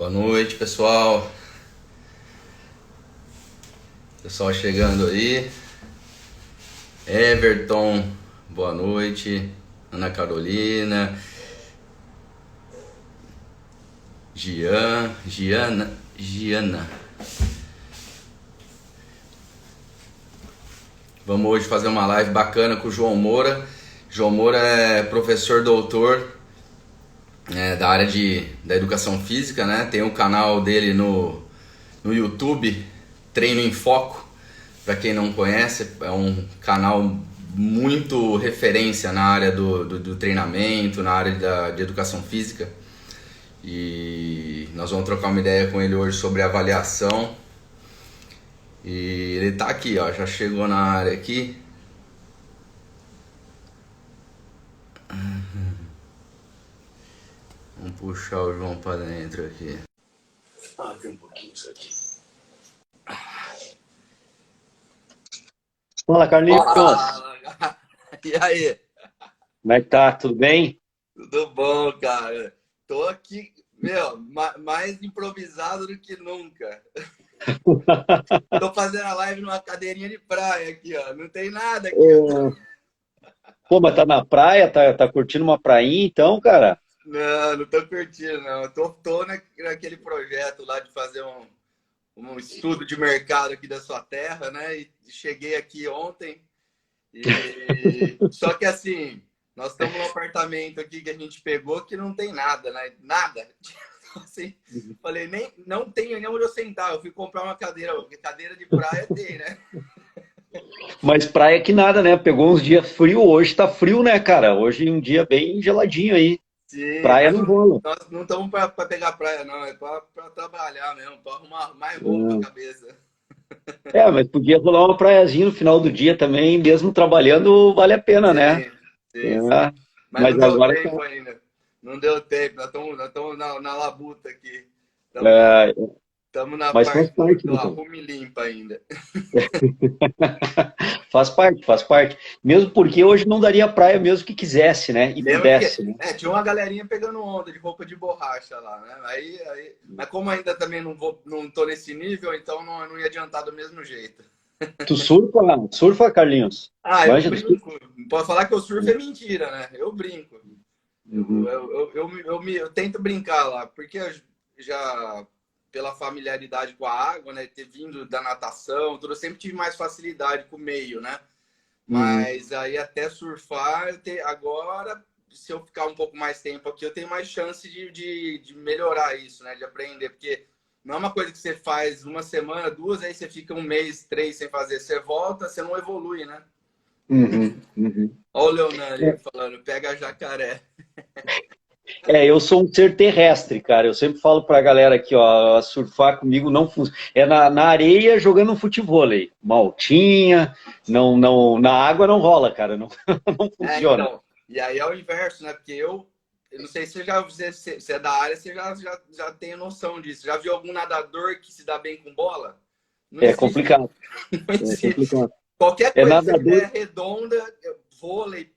Boa noite, pessoal. Pessoal chegando aí. Everton, boa noite. Ana Carolina. Giana. Vamos hoje fazer uma live bacana com o João Moura. João Moura é professor doutor da área da educação física, né? Tem um canal dele no YouTube, Treino em Foco. Para quem não conhece, é um canal muito referência na área do treinamento, na área de educação física. E nós vamos trocar uma ideia com ele hoje sobre avaliação. E ele tá aqui, ó, já chegou na área aqui. Vamos puxar o João para dentro aqui. Abre um pouquinho isso aqui. Fala, Carlinhos. Fala. E aí? Como é que tá? Tudo bem? Tudo bom, cara. Tô aqui, mais improvisado do que nunca. Tô fazendo a live numa cadeirinha de praia aqui, ó. Não tem nada aqui, ó. Pô, mas tá na praia? Tá curtindo uma prainha então, cara? Não tô curtindo, não. Eu tô naquele projeto lá de fazer um estudo de mercado aqui da sua terra, né? E cheguei aqui ontem. Só que assim, nós estamos num apartamento aqui que a gente pegou que não tem nada, né? Nada. Assim, falei, não tem nem onde eu sentar. Eu fui comprar uma cadeira, porque cadeira de praia tem, né? Mas praia que nada, né? Pegou uns dias frio, hoje tá frio, né, cara? Hoje é um dia bem geladinho aí. Sim, Praia mas não rola. nós não estamos para pegar praia, não. É para trabalhar mesmo, para arrumar mais roupa a cabeça. Mas podia rolar uma praiazinha no final do dia também, mesmo trabalhando, vale a pena, né? Sim. Mas Mas não deu agora tá. tempo ainda. Não deu tempo. Nós estamos na labuta aqui. é, Estamos na mas faz parte parte, do né, cara? arrume limpa ainda. Faz parte, faz parte. Mesmo porque hoje não daria praia mesmo que quisesse, né? E Mesmo que. pudesse, né? Tinha uma galerinha pegando onda de roupa de borracha lá, né? Mas como ainda também não tô nesse nível, então não ia adiantar do mesmo jeito. Tu surfa, Carlinhos? Eu Manja do surf? brinco. Pode falar que o surf é mentira, né? Eu brinco. Uhum. Eu tento brincar lá, porque eu já, pela familiaridade com a água, né? Ter vindo da natação, tudo, eu sempre tive mais facilidade com o meio, né? Uhum. Mas aí até surfar, agora, se eu ficar um pouco mais tempo aqui, eu tenho mais chance de melhorar isso, né? De aprender, porque não é uma coisa que você faz uma semana, duas, aí você fica um mês, três sem fazer. Você volta, você não evolui, né? Uhum. Uhum. Olha o Leonardo falando, pega jacaré. Eu sou um ser terrestre, cara. Eu sempre falo pra galera aqui, ó, surfar comigo não funciona. É na areia jogando um futevôlei. Maltinha, na água não rola, cara. Não, não funciona. Então. E aí é o inverso, né? Porque eu não sei se você é da área, você já tem noção disso. Já viu algum nadador que se dá bem com bola? Não É existe. complicado. Não É existe. complicado. Qualquer É coisa que você nadador. tiver redonda, vôlei,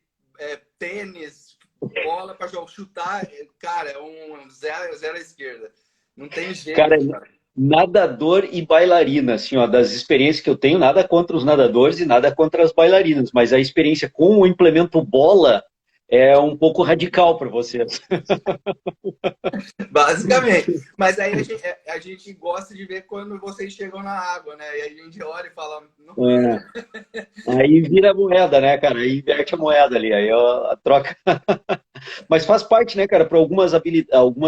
tênis, bola para chutar, cara, é um zero à esquerda. Não tem Cara, jeito, cara. nadador e bailarina, assim, ó, das experiências que eu tenho, nada contra os nadadores e nada contra as bailarinas, mas a experiência com o implemento bola é um pouco radical para vocês. Basicamente. Mas aí a gente gosta de ver quando vocês chegam na água, né? E aí a gente olha e fala. Não. É. Aí vira a moeda, né, cara? Aí inverte a moeda ali, aí a troca. Mas faz parte, né, cara? Para algumas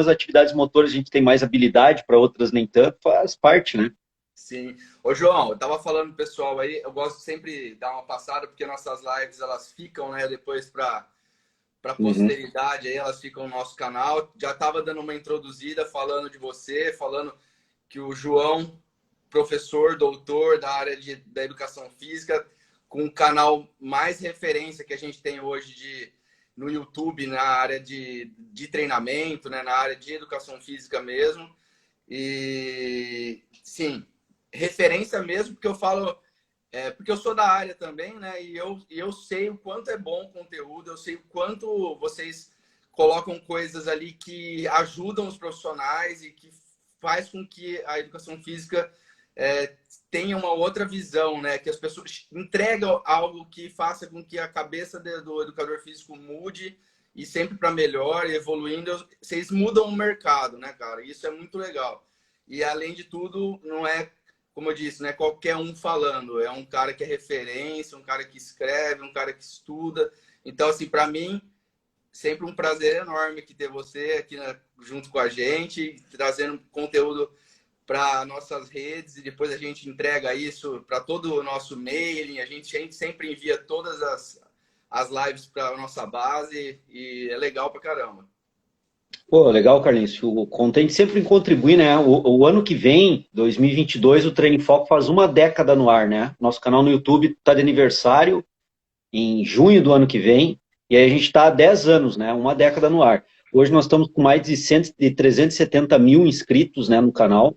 atividades motoras a gente tem mais habilidade, para outras nem tanto, faz parte, né? Sim. Ô, João, eu tava falando pro pessoal aí, eu gosto sempre de dar uma passada, porque nossas lives elas ficam, né, depois para Uhum. posteridade, aí elas ficam no nosso canal. Já tava dando uma introduzida falando de você, falando que o João, professor, doutor da área da educação física, com o canal mais referência que a gente tem hoje no YouTube, na área de treinamento, né, na área de educação física mesmo. E sim, referência mesmo, porque eu falo, porque eu sou da área também, né? E eu sei o quanto é bom o conteúdo, eu sei o quanto vocês colocam coisas ali que ajudam os profissionais e que faz com que a educação física tenha uma outra visão, né? Que as pessoas entregam algo que faça com que a cabeça do educador físico mude e sempre para melhor, evoluindo. Vocês mudam o mercado, né, cara? Isso é muito legal. E, além de tudo, não é, como eu disse, não é qualquer um falando. É um cara que é referência, um cara que escreve, um cara que estuda. Então, assim, para mim, sempre um prazer enorme aqui ter você aqui junto com a gente, trazendo conteúdo para nossas redes, e depois a gente entrega isso para todo o nosso mailing. A gente sempre envia todas as lives para a nossa base, e é legal pra caramba. Pô, legal, Carlinhos. O Contente sempre contribui, né? O ano que vem, 2022, o Treino em Foco faz uma década no ar, né? Nosso canal no YouTube está de aniversário em junho do ano que vem, e aí a gente está há 10 anos, né? Uma década no ar. Hoje nós estamos com mais de 370 mil inscritos, né, no canal,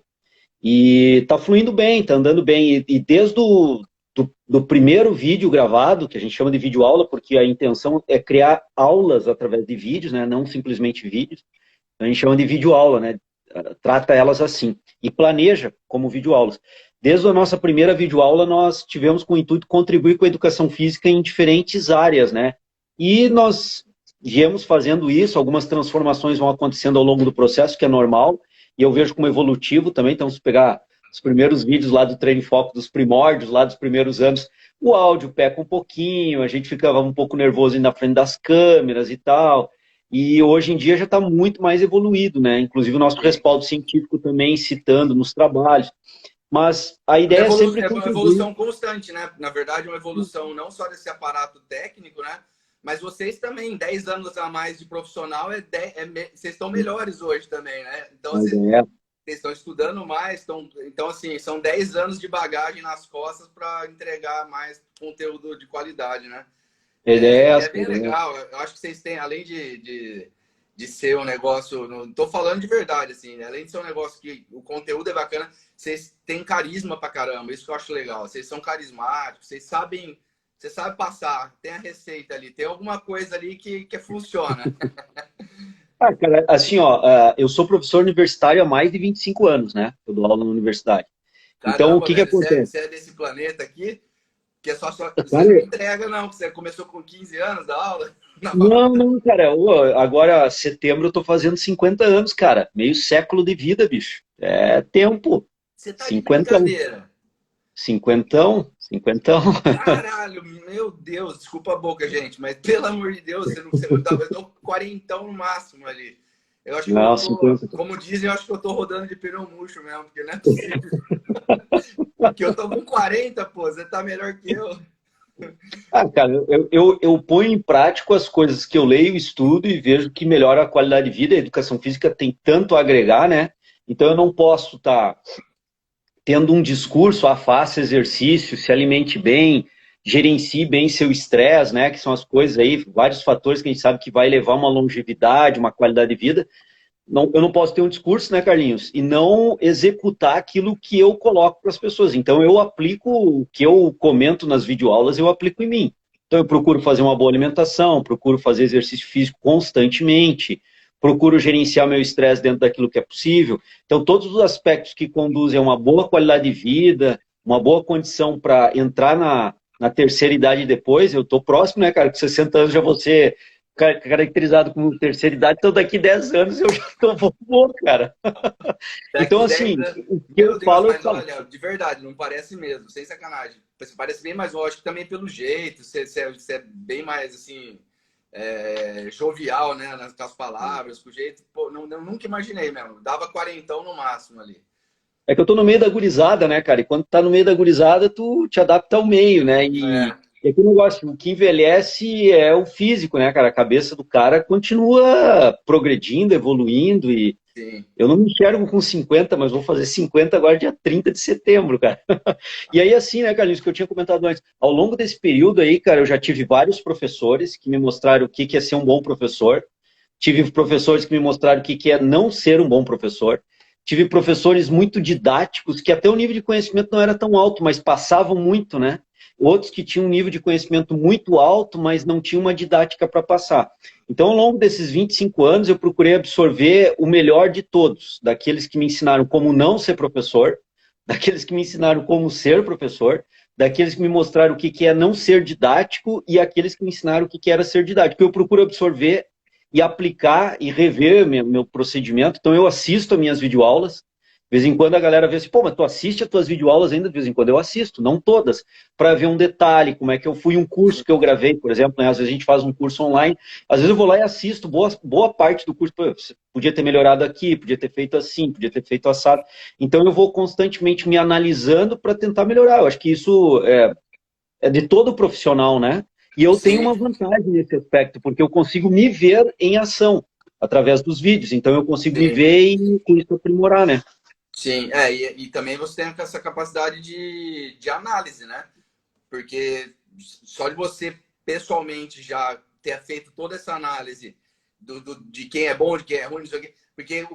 e está fluindo bem, está andando bem. E desde do primeiro vídeo gravado, que a gente chama de vídeo aula, porque a intenção é criar aulas através de vídeos, né? Não simplesmente vídeos. A gente chama de vídeo aula, né? Trata elas assim e planeja como vídeo aulas. Desde a nossa primeira vídeo aula, nós tivemos com o intuito de contribuir com a educação física em diferentes áreas, né? E nós viemos fazendo isso, algumas transformações vão acontecendo ao longo do processo, que é normal, e eu vejo como evolutivo também. Então, se pegar os primeiros vídeos lá do Treino em Foco, dos primórdios, lá dos primeiros anos, o áudio peca um pouquinho, a gente ficava um pouco nervoso na frente das câmeras e tal. E hoje em dia já está muito mais evoluído, né? Inclusive o nosso respaldo científico também citando nos trabalhos. Mas a ideia é sempre É uma evolução constante, né? Na verdade, uma evolução não só desse aparato técnico, né? Mas vocês também, 10 anos a mais de profissional, vocês estão melhores hoje também, né? Então, vocês estão estudando mais, então, assim, são 10 anos de bagagem nas costas para entregar mais conteúdo de qualidade, né? É bem legal. Eu acho que vocês têm, além de ser um negócio, não tô falando de verdade, assim, né? Além de ser um negócio que o conteúdo é bacana, vocês têm carisma pra caramba. Isso que eu acho legal. Vocês são carismáticos, você sabe passar, tem a receita ali, tem alguma coisa ali que funciona. Cara, assim, ó, eu sou professor universitário há mais de 25 anos, né? Eu dou aula na universidade. Caramba, então, o que acontece? Você é desse planeta aqui, que é você não entrega, não, porque você começou com 15 anos da aula? Não, cara. Agora, setembro, eu tô fazendo 50 anos, cara. Meio século de vida, bicho. É tempo. Você tá de brincadeira. Cinquentão. Caralho, meu Deus, desculpa a boca, gente, mas pelo amor de Deus, eu tô quarentão no máximo ali. Eu acho que como dizem, eu acho que eu tô rodando de pneu murcho mesmo, porque não é possível. Porque eu tô com 40, pô, você tá melhor que eu. Cara, eu ponho em prática as coisas que eu leio, estudo e vejo que melhora a qualidade de vida. A educação física tem tanto a agregar, né? Então eu não posso estar tendo um discurso, faça exercício, se alimente bem, gerencie bem seu estresse, né? Que são as coisas aí, vários fatores que a gente sabe que vai levar uma longevidade, uma qualidade de vida. Eu não posso ter um discurso, né, Carlinhos, e não executar aquilo que eu coloco para as pessoas. Então, eu aplico o que eu comento nas videoaulas, eu aplico em mim. Então, eu procuro fazer uma boa alimentação, procuro fazer exercício físico constantemente, procuro gerenciar meu estresse dentro daquilo que é possível. Então, todos os aspectos que conduzem a uma boa qualidade de vida, uma boa condição para entrar na terceira idade depois. Eu estou próximo, né, cara? Com 60 anos já vou ser caracterizado como terceira idade, então daqui 10 anos eu já estou vovô, cara. Então, assim, o que eu falo... Olha, de verdade, não parece mesmo, sem sacanagem. Você parece bem mais, lógico, também pelo jeito, você é bem mais, assim, jovial, né, nas palavras, com o jeito. Pô, nunca imaginei mesmo, dava quarentão no máximo ali. É que eu tô no meio da gurizada, né, cara? E quando tá no meio da gurizada, tu te adapta ao meio, né? E aquele negócio, o que envelhece é o físico, né, cara? A cabeça do cara continua progredindo, evoluindo. E sim, eu não me enxergo com 50, mas vou fazer 50 agora, dia 30 de setembro, cara. E aí, assim, né, Carlinhos, que eu tinha comentado antes, ao longo desse período aí, cara, eu já tive vários professores que me mostraram o que é ser um bom professor. Tive professores que me mostraram o que é não ser um bom professor. Tive professores muito didáticos, que até o nível de conhecimento não era tão alto, mas passavam muito, né? outros que tinham um nível de conhecimento muito alto, mas não tinham uma didática para passar. Então, ao longo desses 25 anos, eu procurei absorver o melhor de todos, daqueles que me ensinaram como não ser professor, daqueles que me ensinaram como ser professor, daqueles que me mostraram o que é não ser didático e aqueles que me ensinaram o que era ser didático. Eu procuro absorver e aplicar e rever meu procedimento. Então, eu assisto as minhas videoaulas. De vez em quando a galera vê assim, pô, mas tu assiste as tuas videoaulas ainda? De vez em quando eu assisto, não todas, para ver um detalhe, como é que eu fui, um curso que eu gravei, por exemplo, né? Às vezes a gente faz um curso online, às vezes eu vou lá e assisto boa parte do curso, pô, podia ter melhorado aqui, podia ter feito assim, podia ter feito assado. Então eu vou constantemente me analisando para tentar melhorar. Eu acho que isso é de todo profissional, né? E eu tenho Sim, uma vantagem nesse aspecto, porque eu consigo me ver em ação através dos vídeos. Então eu consigo me sim. ver e com isso aprimorar, né? Sim, e também você tem essa capacidade de análise, né? Porque só de você pessoalmente já ter feito toda essa análise de quem é bom, de quem é ruim, não sei o quê, porque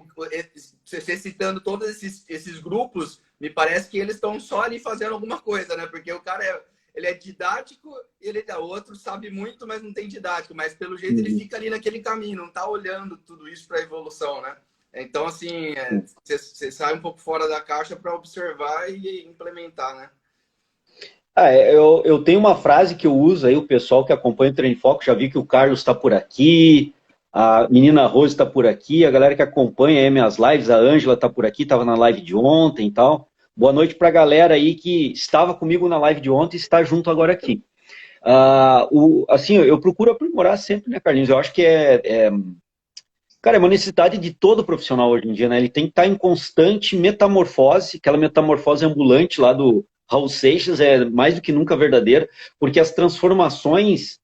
você citando todos esses grupos, me parece que eles estão só ali fazendo alguma coisa, né? Porque o cara ele é didático, ele é outro, sabe muito, mas não tem didático, mas pelo jeito ele fica ali naquele caminho, não está olhando tudo isso para a evolução, né? Então, assim, você sai um pouco fora da caixa para observar e implementar, né? Eu tenho uma frase que eu uso aí, o pessoal que acompanha o Treino em Foco, já vi que o Carlos está por aqui, a menina Rose está por aqui, a galera que acompanha aí minhas lives, a Ângela está por aqui, estava na live de ontem e tal. Boa noite para a galera aí que estava comigo na live de ontem e está junto agora aqui. Assim, eu procuro aprimorar sempre, né, Carlinhos? Eu acho que cara, é uma necessidade de todo profissional hoje em dia, né? Ele tem que estar em constante metamorfose, aquela metamorfose ambulante lá do Raul Seixas é mais do que nunca verdadeira, porque as transformações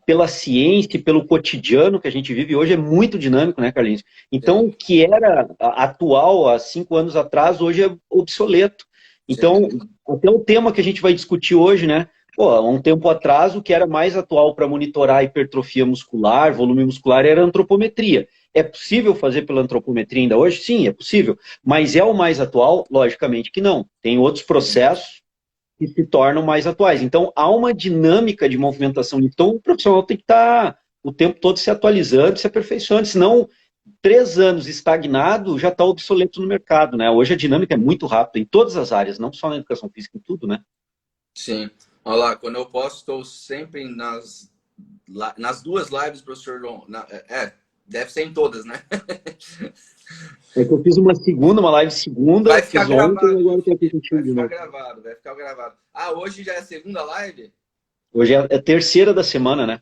pela ciência e pelo cotidiano que a gente vive hoje é muito dinâmico, né, Carlinhos? Então, Sim, o que era atual há 5 anos atrás, hoje é obsoleto. sim, Então, até o tema que a gente vai discutir hoje, né? Pô, há um tempo atrás, o que era mais atual para monitorar a hipertrofia muscular, volume muscular, era a antropometria. É possível fazer pela antropometria ainda hoje? Sim, é possível. Mas é o mais atual? Logicamente que não. Tem outros processos que se tornam mais atuais. Então, há uma dinâmica de movimentação. Então, o profissional tem que estar o tempo todo se atualizando, se aperfeiçoando. Senão, 3 anos estagnado já está obsoleto no mercado, né? Hoje a dinâmica é muito rápida em todas as áreas, não só na educação física, em tudo, né? sim. Olha lá, quando eu posso, estou sempre nas duas lives, professor João. Deve ser em todas, né? É que eu fiz uma live segunda, Vai ficar fiz ontem e gravado, meu agora estou aqui querido. contigo Vai de ficar novo. gravado, vai ficar gravado. Ah, hoje já é a segunda live? Hoje é a terceira da semana, né?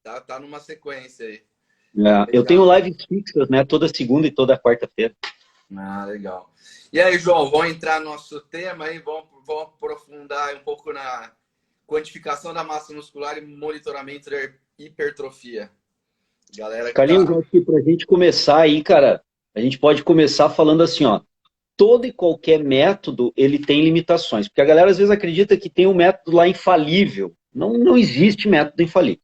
Tá numa sequência aí. Eu tenho Legal. lives fixas, né? Toda segunda e toda quarta-feira. Ah, legal. E aí, João, vamos entrar no nosso tema aí, vamos aprofundar um pouco na quantificação da massa muscular e monitoramento da hipertrofia. Galera que Carlinhos, tá. acho que para a gente começar aí, cara, a gente pode começar falando assim, ó. Todo e qualquer método, ele tem limitações. Porque a galera às vezes acredita que tem um método lá infalível. Não, não existe método infalível.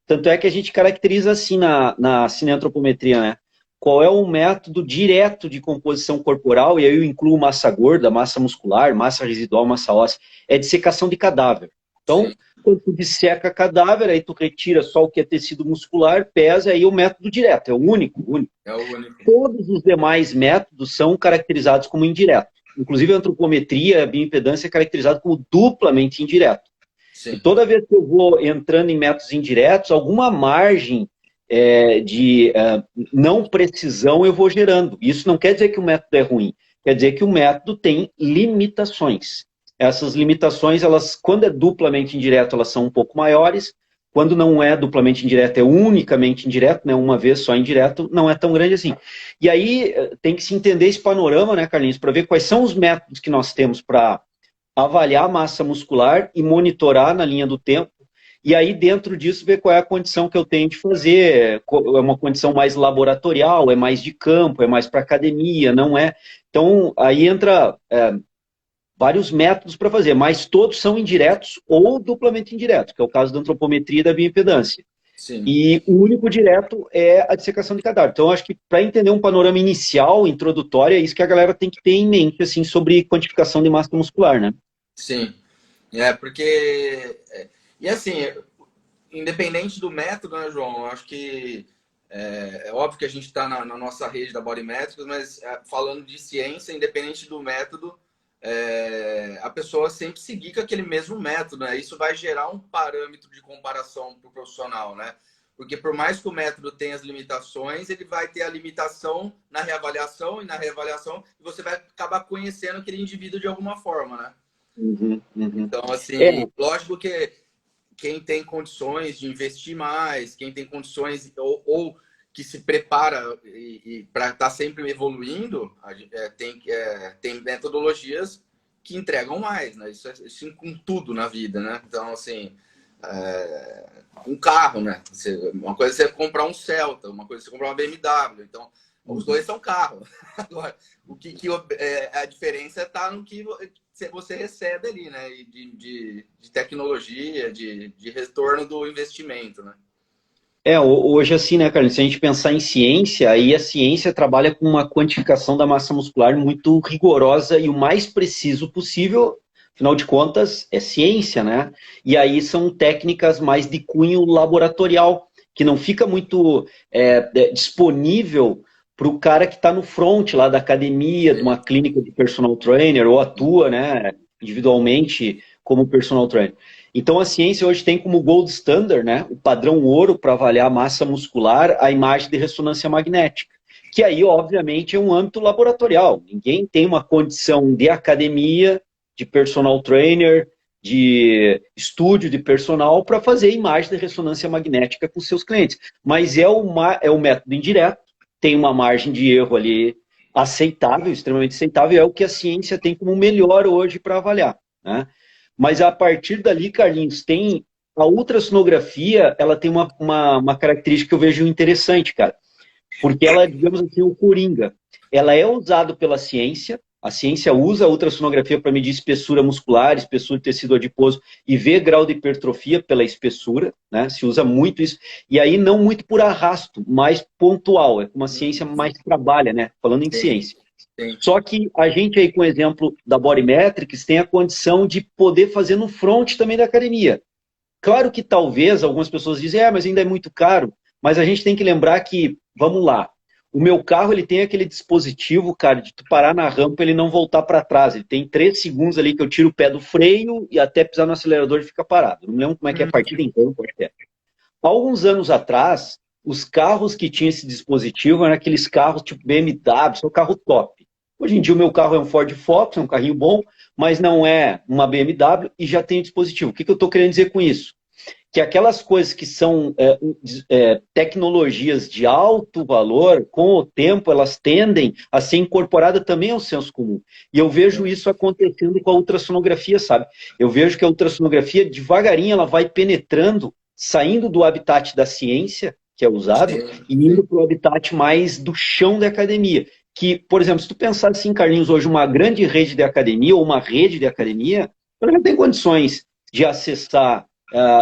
Tanto é que a gente caracteriza assim na cineantropometria, né? Qual é o método direto de composição corporal, e aí eu incluo massa gorda, massa muscular, massa residual, massa óssea, é dissecação de cadáver. Então, Sim, quando tu disseca cadáver, aí tu retira só o que é tecido muscular, pesa, aí o método direto, é o único, o único. é o único. Todos os demais métodos são caracterizados como indireto. Inclusive a antropometria, a bioimpedância é caracterizado como duplamente indireto. E Sim, toda vez que eu vou entrando em métodos indiretos, alguma margem de não precisão eu vou gerando. Isso não quer dizer que o método é ruim, quer dizer que o método tem limitações. Essas limitações, elas, quando é duplamente indireto, elas são um pouco maiores. Quando não é duplamente indireto, é unicamente indireto, né? Uma vez só indireto, não é tão grande assim. E aí tem que se entender esse panorama, né, Carlinhos, para ver quais são os métodos que nós temos para avaliar a massa muscular e monitorar na linha do tempo. E aí, dentro disso, ver qual é a condição que eu tenho de fazer. É uma condição mais laboratorial, é mais de campo, é mais para academia, não é? Então, aí entra vários métodos para fazer, mas todos são indiretos ou duplamente indiretos, que é o caso da antropometria e da bioimpedância. sim, E o único direto é a dissecação de cadáver. Então, acho que para entender um panorama inicial, introdutório, é isso que a galera tem que ter em mente, assim, sobre quantificação de massa muscular, né? sim. Porque... E assim, independente do método, né, João? Eu acho que é óbvio que a gente está na nossa rede da Body Metrics, mas falando de ciência, independente do método, a pessoa sempre seguir com aquele mesmo método, né? Isso vai gerar um parâmetro de comparação para o profissional, né? Porque por mais que o método tenha as limitações, ele vai ter a limitação na reavaliação, e na reavaliação você vai acabar conhecendo aquele indivíduo de alguma forma, né? Uhum, uhum. Então, É, assim, lógico que quem tem condições de investir mais, quem tem condições ou que se prepara para estar sempre evoluindo, tem metodologias que entregam mais, né? Isso é assim com tudo na vida, né? Então, assim, um carro, né? Uma coisa é você comprar um Celta, uma coisa é você comprar uma BMW. Então, os dois são carros. Agora, a diferença está no que você recebe ali, né? De tecnologia, de retorno do investimento, né? Hoje assim, né, Carlos, se a gente pensar em ciência, aí a ciência trabalha com uma quantificação da massa muscular muito rigorosa e o mais preciso possível, afinal de contas, é ciência, né? E aí são técnicas mais de cunho laboratorial, que não fica muito disponível para o cara que está no front lá da academia, de uma Sim. clínica de personal trainer, ou atua, né, individualmente como personal trainer. Então, a ciência hoje tem como gold standard, né, o padrão ouro para avaliar a massa muscular, a imagem de ressonância magnética, que aí, obviamente, é um âmbito laboratorial. Ninguém tem uma condição de academia, de personal trainer, de estúdio de personal para fazer imagem de ressonância magnética com seus clientes. Mas é o método indireto, tem uma margem de erro ali aceitável, extremamente aceitável, é o que a ciência tem como melhor hoje para avaliar, né? Mas a partir dali, Carlinhos, tem a ultrassonografia, ela tem uma característica que eu vejo interessante, cara, porque ela, digamos assim, o coringa. Ela é usada pela ciência, a ciência usa a ultrassonografia para medir espessura muscular, espessura de tecido adiposo e ver grau de hipertrofia pela espessura, né? Se usa muito isso. E aí não muito por arrasto, mais pontual, é como a ciência mais trabalha, né? Falando em Sim, ciência. sim. Só que a gente aí, com o exemplo da Body Metrics, tem a condição de poder fazer no front também da academia. Claro que talvez algumas pessoas dizem, mas ainda é muito caro. Mas a gente tem que lembrar que, vamos lá, o meu carro ele tem aquele dispositivo, cara, de tu parar na rampa e ele não voltar para trás. Ele tem 3 segundos ali que eu tiro o pé do freio e até pisar no acelerador e fica parado. Não me lembro como é que é a partida inteira, pode ter. Há alguns anos atrás, os carros que tinham esse dispositivo eram aqueles carros tipo BMW, são carro top. Hoje em dia o meu carro é um Ford Focus, é um carrinho bom, mas não é uma BMW e já tem o dispositivo. O que eu estou querendo dizer com isso? Que aquelas coisas que são tecnologias de alto valor, com o tempo elas tendem a ser incorporadas também ao senso comum. E eu vejo isso acontecendo com a ultrassonografia, sabe? Eu vejo que a ultrassonografia, devagarinho, ela vai penetrando, saindo do habitat da ciência, que é usado, Sim, e sim. indo para o habitat mais do chão da academia. Que, por exemplo, se tu pensar assim, Carlinhos, hoje uma grande rede de academia, ou uma rede de academia, ela não tem condições de acessar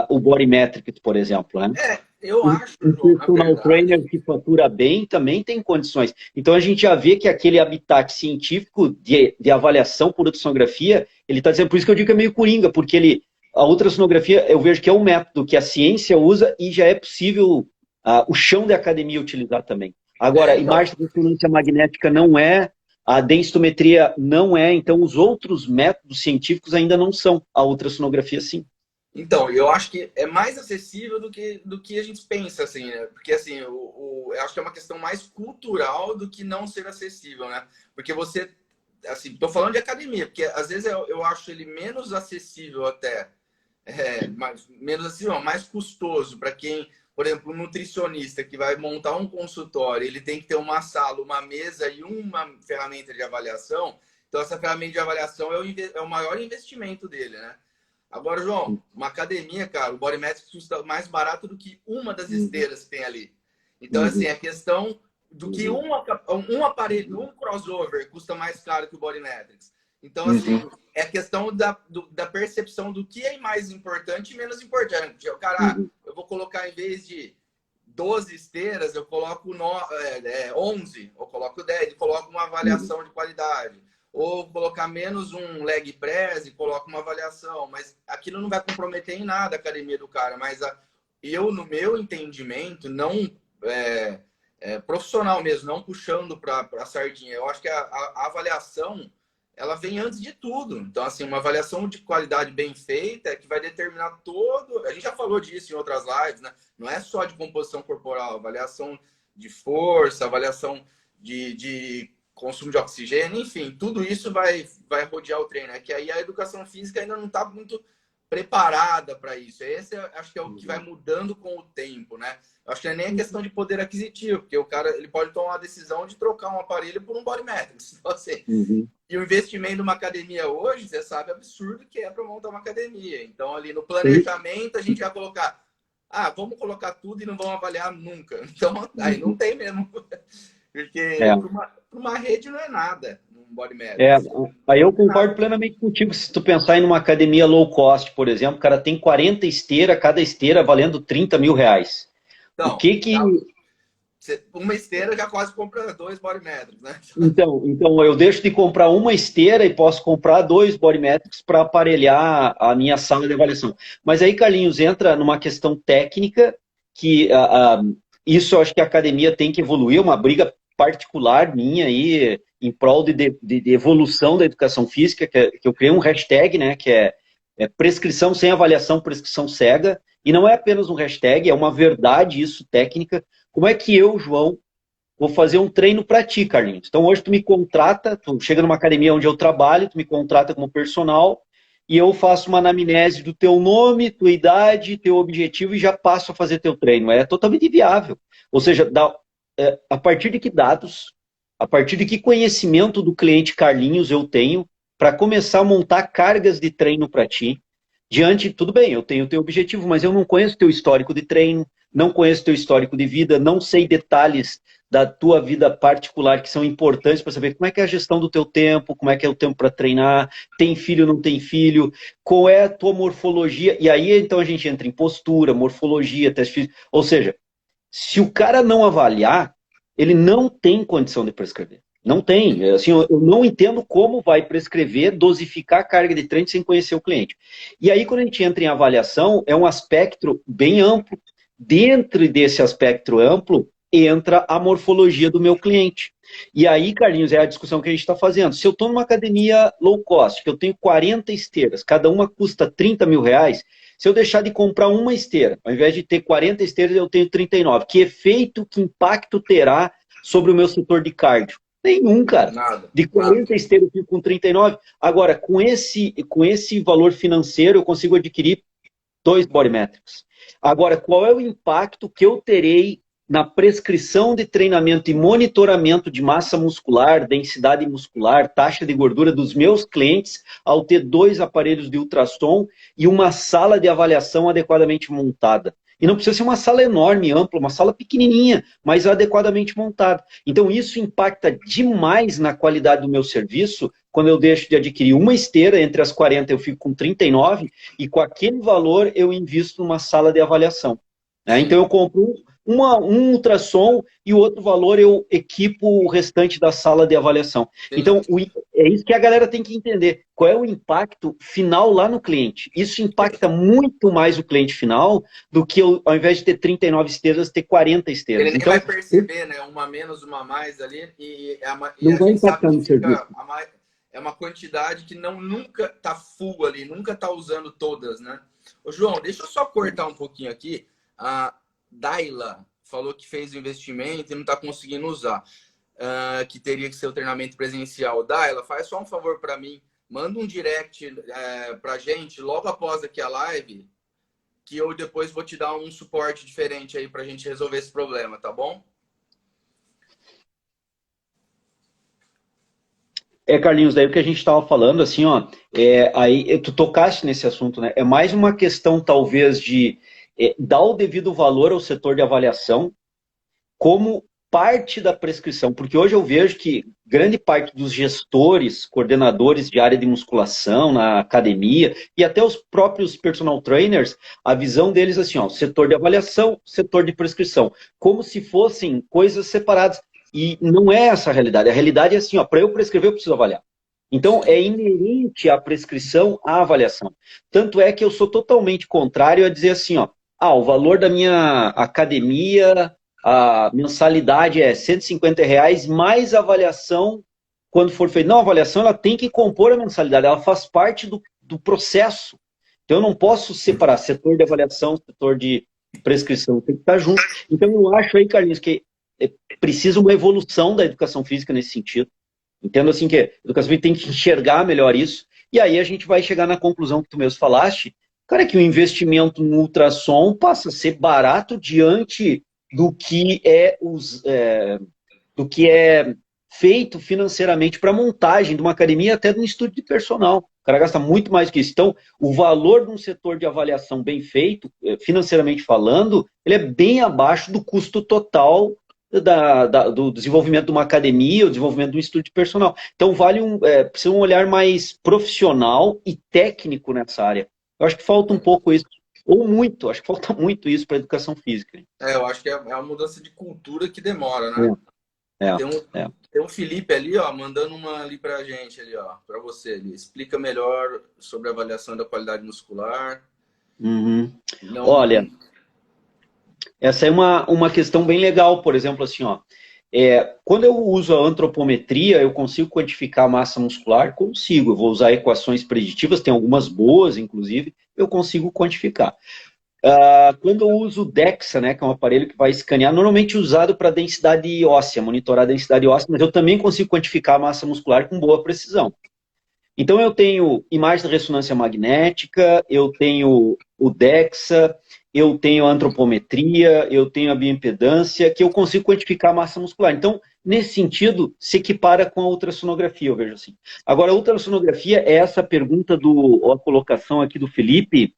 o Body Metrics, por exemplo, né? Eu acho, Um João, na personal verdade. trainer que fatura bem também tem condições. Então a gente já vê que aquele habitat científico de avaliação por ultrassonografia, ele está dizendo, por isso que eu digo que é meio coringa, porque a ultrassonografia eu vejo que é um método que a ciência usa e já é possível o chão da academia utilizar também. Agora, a Então, imagem de ressonância magnética não é, a densitometria não é, então os outros métodos científicos ainda não são. A ultrassonografia sim. Então, eu acho que é mais acessível do que a gente pensa, assim, né? Porque, assim, eu acho que é uma questão mais cultural do que não ser acessível, né? Porque você, assim, tô falando de academia, porque às vezes eu acho ele menos acessível até, menos acessível, não, mais custoso para quem, por exemplo, um nutricionista que vai montar um consultório, ele tem que ter uma sala, uma mesa e uma ferramenta de avaliação. Então, essa ferramenta de avaliação é o maior investimento dele, né? Agora, João, uma academia, cara, o Bodymetrics custa mais barato do que uma das Uhum, esteiras que tem ali. Então, assim, uhum, é questão do que uhum, um aparelho, um crossover custa mais caro que o Bodymetrics. Então, uhum, assim, é questão da percepção do que é mais importante e menos importante. Eu, cara, uhum, eu vou colocar em vez de 12 esteiras, eu coloco 11, eu coloco 10, eu coloco uma uhum, avaliação de qualidade. ou colocar menos um leg press e coloca uma avaliação, mas aquilo não vai comprometer em nada a academia do cara, mas eu, no meu entendimento, não profissional mesmo, não puxando para a sardinha, eu acho que a avaliação ela vem antes de tudo. Então, assim, uma avaliação de qualidade bem feita é que vai determinar todo... A gente já falou disso em outras lives, né? Não é só de composição corporal, avaliação de força, avaliação de consumo de oxigênio, enfim, tudo isso vai rodear o treino. É que aí a educação física ainda não está muito preparada para isso. Esse acho que é o que vai mudando com o tempo, né? Eu acho que não é nem a questão de poder aquisitivo, porque o cara ele pode tomar a decisão de trocar um aparelho por um Bodymetrics. Então, assim, e o investimento numa academia hoje, você sabe, absurdo que é para montar uma academia. Então, ali no planejamento, a gente vai colocar, vamos colocar tudo e não vamos avaliar nunca. Então, aí não tem mesmo. Porque para uma rede não é nada, um Bodymetrics. Aí eu concordo plenamente contigo. Se tu pensar em uma academia low cost, por exemplo, o cara tem 40 esteiras, cada esteira valendo 30 mil reais. Então, o que uma esteira já quase compra 2 Bodymetrics, né? Então, eu deixo de comprar uma esteira e posso comprar 2 Bodymetrics para aparelhar a minha sala de avaliação. Mas aí, Carlinhos, entra numa questão técnica que isso eu acho que a academia tem que evoluir, uma briga particular minha aí em prol de evolução da educação física, que eu criei um hashtag, né, que é prescrição sem avaliação, prescrição cega, e não é apenas um hashtag, é uma verdade isso técnica. Como é que eu, João, vou fazer um treino para ti, Carlinhos? Então hoje tu me contrata, tu chega numa academia onde eu trabalho, tu me contrata como personal, e eu faço uma anamnese do teu nome, tua idade, teu objetivo, e já passo a fazer teu treino. É totalmente viável. Ou seja, a partir de que dados, a partir de que conhecimento do cliente Carlinhos eu tenho para começar a montar cargas de treino para ti, tudo bem, eu tenho o teu objetivo, mas eu não conheço teu histórico de treino, não conheço teu histórico de vida, não sei detalhes da tua vida particular que são importantes para saber como é que é a gestão do teu tempo, como é que é o tempo para treinar, tem filho, não tem filho, qual é a tua morfologia, e aí então a gente entra em postura, morfologia, teste físico, ou seja, se o cara não avaliar, ele não tem condição de prescrever. Não tem. Assim, eu não entendo como vai prescrever, dosificar a carga de treino sem conhecer o cliente. E aí, quando a gente entra em avaliação, é um aspecto bem amplo. Dentro desse aspecto amplo, entra a morfologia do meu cliente. E aí, Carlinhos, é a discussão que a gente está fazendo. Se eu estou numa academia low cost, que eu tenho 40 esteiras, cada uma custa 30 mil reais, se eu deixar de comprar uma esteira, ao invés de ter 40 esteiras, eu tenho 39. Que efeito, que impacto terá sobre o meu setor de cardio? Nenhum, cara. Nada. De 40 esteiras eu fico com 39. Agora, com esse valor financeiro, eu consigo adquirir 2 Bodymetrics. Agora, qual é o impacto que eu terei na prescrição de treinamento e monitoramento de massa muscular, densidade muscular, taxa de gordura dos meus clientes ao ter 2 aparelhos de ultrassom e uma sala de avaliação adequadamente montada? E não precisa ser uma sala enorme, ampla, uma sala pequenininha, mas adequadamente montada. Então isso impacta demais na qualidade do meu serviço quando eu deixo de adquirir uma esteira, entre as 40 eu fico com 39, e com aquele valor eu invisto numa sala de avaliação. Né? Então eu compro um ultrassom e o outro valor eu equipo o restante da sala de avaliação. Então, é isso que a galera tem que entender. Qual é o impacto final lá no cliente? Isso impacta muito mais o cliente final do que eu, ao invés de ter 39 esteiras, ter 40 esteiras. Ele nem vai perceber, né? Uma menos, uma mais ali. Não vai impactar no serviço. É uma quantidade que nunca tá full ali, nunca tá usando todas, né? Ô, João, deixa eu só cortar um pouquinho aqui. A Daila falou que fez o investimento e não está conseguindo usar, que teria que ser o treinamento presencial. Daila, faz só um favor para mim, manda um direct para a gente logo após aqui a live, que eu depois vou te dar um suporte diferente aí para a gente resolver esse problema, tá bom? Carlinhos, daí o que a gente estava falando, assim, ó, aí tu tocaste nesse assunto, né? É mais uma questão, talvez, de dar o devido valor ao setor de avaliação como parte da prescrição, porque hoje eu vejo que grande parte dos gestores, coordenadores de área de musculação na academia e até os próprios personal trainers, a visão deles é assim, ó, setor de avaliação, setor de prescrição, como se fossem coisas separadas. E não é essa a realidade. A realidade é assim, ó, para eu prescrever eu preciso avaliar. Então, é inerente à prescrição a avaliação. Tanto é que eu sou totalmente contrário a dizer assim, ó, o valor da minha academia, a mensalidade é R$ 150 mais avaliação quando for feita. Não, a avaliação ela tem que compor a mensalidade, ela faz parte do processo. Então, eu não posso separar setor de avaliação, setor de prescrição, tem que estar junto. Então, eu acho aí, Carlinhos, que é preciso uma evolução da educação física nesse sentido. Entendo assim que a educação física tem que enxergar melhor isso, e aí a gente vai chegar na conclusão que tu mesmo falaste, cara, que o investimento no ultrassom passa a ser barato diante do que é feito financeiramente para a montagem de uma academia, até de um estúdio de personal. O cara gasta muito mais que isso. Então, o valor de um setor de avaliação bem feito, financeiramente falando, ele é bem abaixo do custo total do desenvolvimento de uma academia, o desenvolvimento de um estúdio de personal. Então, precisa um olhar mais profissional e técnico nessa área. Eu acho que falta um pouco isso, ou muito, acho que falta muito isso para a educação física. Eu acho que é uma mudança de cultura que demora, né? Tem um Felipe ali, ó, mandando uma ali pra gente, ali, ó, pra você. Ele explica melhor sobre a avaliação da qualidade muscular. Uhum. Olha, essa é uma questão bem legal, por exemplo, assim, ó. Quando eu uso a antropometria, eu consigo quantificar a massa muscular? Consigo. Eu vou usar equações preditivas, tem algumas boas, inclusive, eu consigo quantificar. Quando eu uso o DEXA, né, que é um aparelho que vai escanear, normalmente usado para densidade óssea, monitorar a densidade óssea, mas eu também consigo quantificar a massa muscular com boa precisão. Então eu tenho imagem de ressonância magnética, eu tenho o DEXA, eu tenho a antropometria, eu tenho a bioimpedância, que eu consigo quantificar a massa muscular. Então, nesse sentido, se equipara com a ultrassonografia, eu vejo assim. Agora, a ultrassonografia é essa pergunta a colocação aqui do Felipe,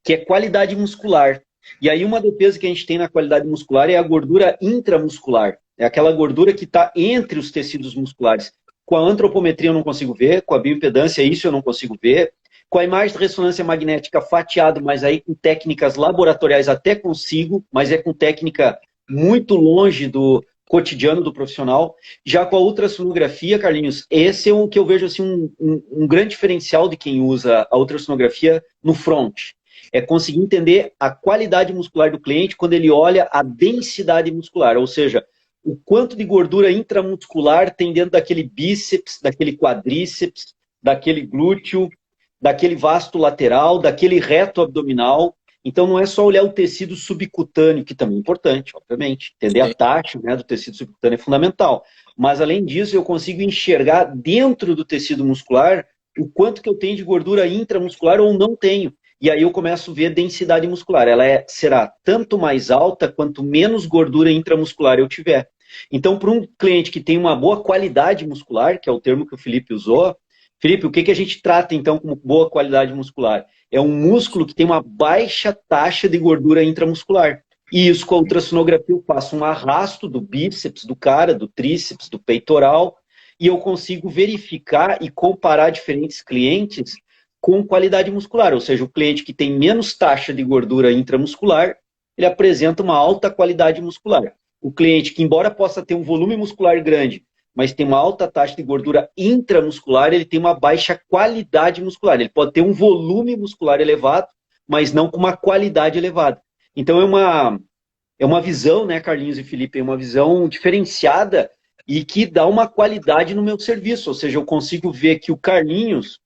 que é qualidade muscular. E aí uma defesa que a gente tem na qualidade muscular é a gordura intramuscular. É aquela gordura que está entre os tecidos musculares. Com a antropometria eu não consigo ver, com a bioimpedância isso eu não consigo ver, com a imagem de ressonância magnética fatiado, mas aí com técnicas laboratoriais até consigo, mas é com técnica muito longe do cotidiano do profissional. Já com a ultrassonografia, Carlinhos, esse é o que eu vejo assim, um grande diferencial de quem usa a ultrassonografia no front. É conseguir entender a qualidade muscular do cliente quando ele olha a densidade muscular, ou seja, o quanto de gordura intramuscular tem dentro daquele bíceps, daquele quadríceps, daquele glúteo, daquele vasto lateral, daquele reto abdominal. Então não é só olhar o tecido subcutâneo, que também é importante, obviamente. Entender a taxa, né, do tecido subcutâneo é fundamental. Mas além disso, eu consigo enxergar dentro do tecido muscular o quanto que eu tenho de gordura intramuscular ou não tenho. E aí eu começo a ver densidade muscular. Ela será tanto mais alta quanto menos gordura intramuscular eu tiver. Então, para um cliente que tem uma boa qualidade muscular, que é o termo que o Felipe usou, Felipe, o que a gente trata então como boa qualidade muscular? É um músculo que tem uma baixa taxa de gordura intramuscular. E isso com a ultrassonografia eu faço um arrasto do bíceps do cara, do tríceps, do peitoral, e eu consigo verificar e comparar diferentes clientes com qualidade muscular, ou seja, o cliente que tem menos taxa de gordura intramuscular, ele apresenta uma alta qualidade muscular. O cliente que, embora possa ter um volume muscular grande, mas tem uma alta taxa de gordura intramuscular, ele tem uma baixa qualidade muscular. Ele pode ter um volume muscular elevado, mas não com uma qualidade elevada. Então é uma visão, né, Carlinhos e Felipe, é uma visão diferenciada e que dá uma qualidade no meu serviço, ou seja, eu consigo ver que o Carlinhos,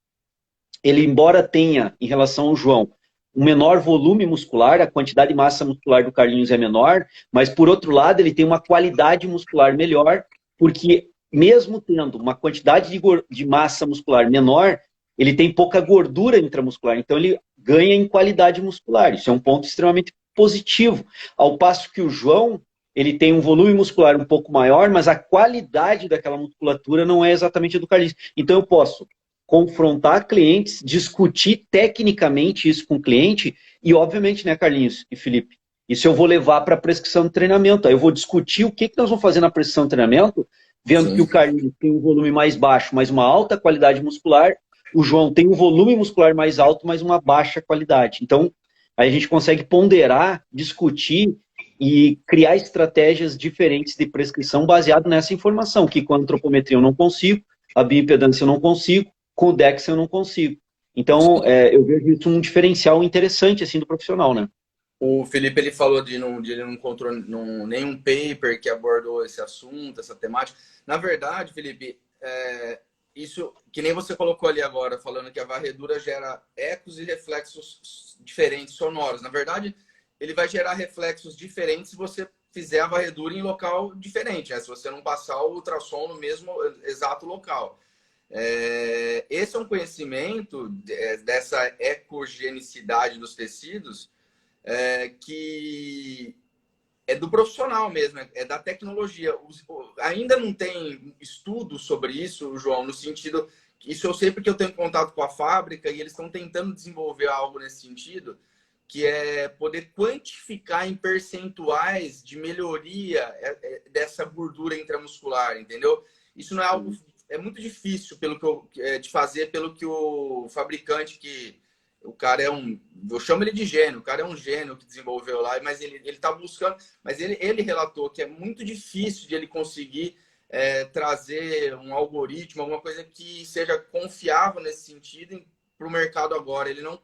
ele, embora tenha, em relação ao João, um menor volume muscular, a quantidade de massa muscular do Carlinhos é menor, mas, por outro lado, ele tem uma qualidade muscular melhor, porque, mesmo tendo uma quantidade de massa muscular menor, ele tem pouca gordura intramuscular, então ele ganha em qualidade muscular. Isso é um ponto extremamente positivo. Ao passo que o João, ele tem um volume muscular um pouco maior, mas a qualidade daquela musculatura não é exatamente a do Carlinhos. Então, eu posso confrontar clientes, discutir tecnicamente isso com o cliente e, obviamente, né, Carlinhos e Felipe, isso eu vou levar para a prescrição de treinamento. Aí eu vou discutir o que nós vamos fazer na prescrição de treinamento, vendo que o Carlinhos tem um volume mais baixo, mas uma alta qualidade muscular, o João tem um volume muscular mais alto, mas uma baixa qualidade. Então, aí a gente consegue ponderar, discutir e criar estratégias diferentes de prescrição baseado nessa informação, que com a antropometria eu não consigo, a bioimpedância eu não consigo, com o DEX eu não consigo. Então, eu vejo isso um diferencial interessante, assim, do profissional, né? O Felipe ele falou de ele não encontrou nenhum paper que abordou esse assunto, essa temática. Na verdade, Felipe, isso que nem você colocou ali agora, falando que a varredura gera ecos e reflexos diferentes, sonoros. Na verdade, ele vai gerar reflexos diferentes se você fizer a varredura em local diferente, né? Se você não passar o ultrassom no mesmo exato local. Esse é um conhecimento dessa ecogenicidade dos tecidos que é do profissional mesmo, é da tecnologia. Ainda não tem estudo sobre isso, João, no sentido... Isso eu sei porque eu tenho contato com a fábrica e eles estão tentando desenvolver algo nesse sentido, que é poder quantificar em percentuais de melhoria dessa gordura intramuscular, entendeu? Isso não é algo... É muito difícil de fazer pelo que o fabricante que... O cara é eu chamo ele de gênio, o cara é um gênio que desenvolveu lá, mas ele está buscando, mas ele relatou que é muito difícil de ele conseguir trazer um algoritmo, alguma coisa que seja confiável nesse sentido para o mercado agora. Ele não,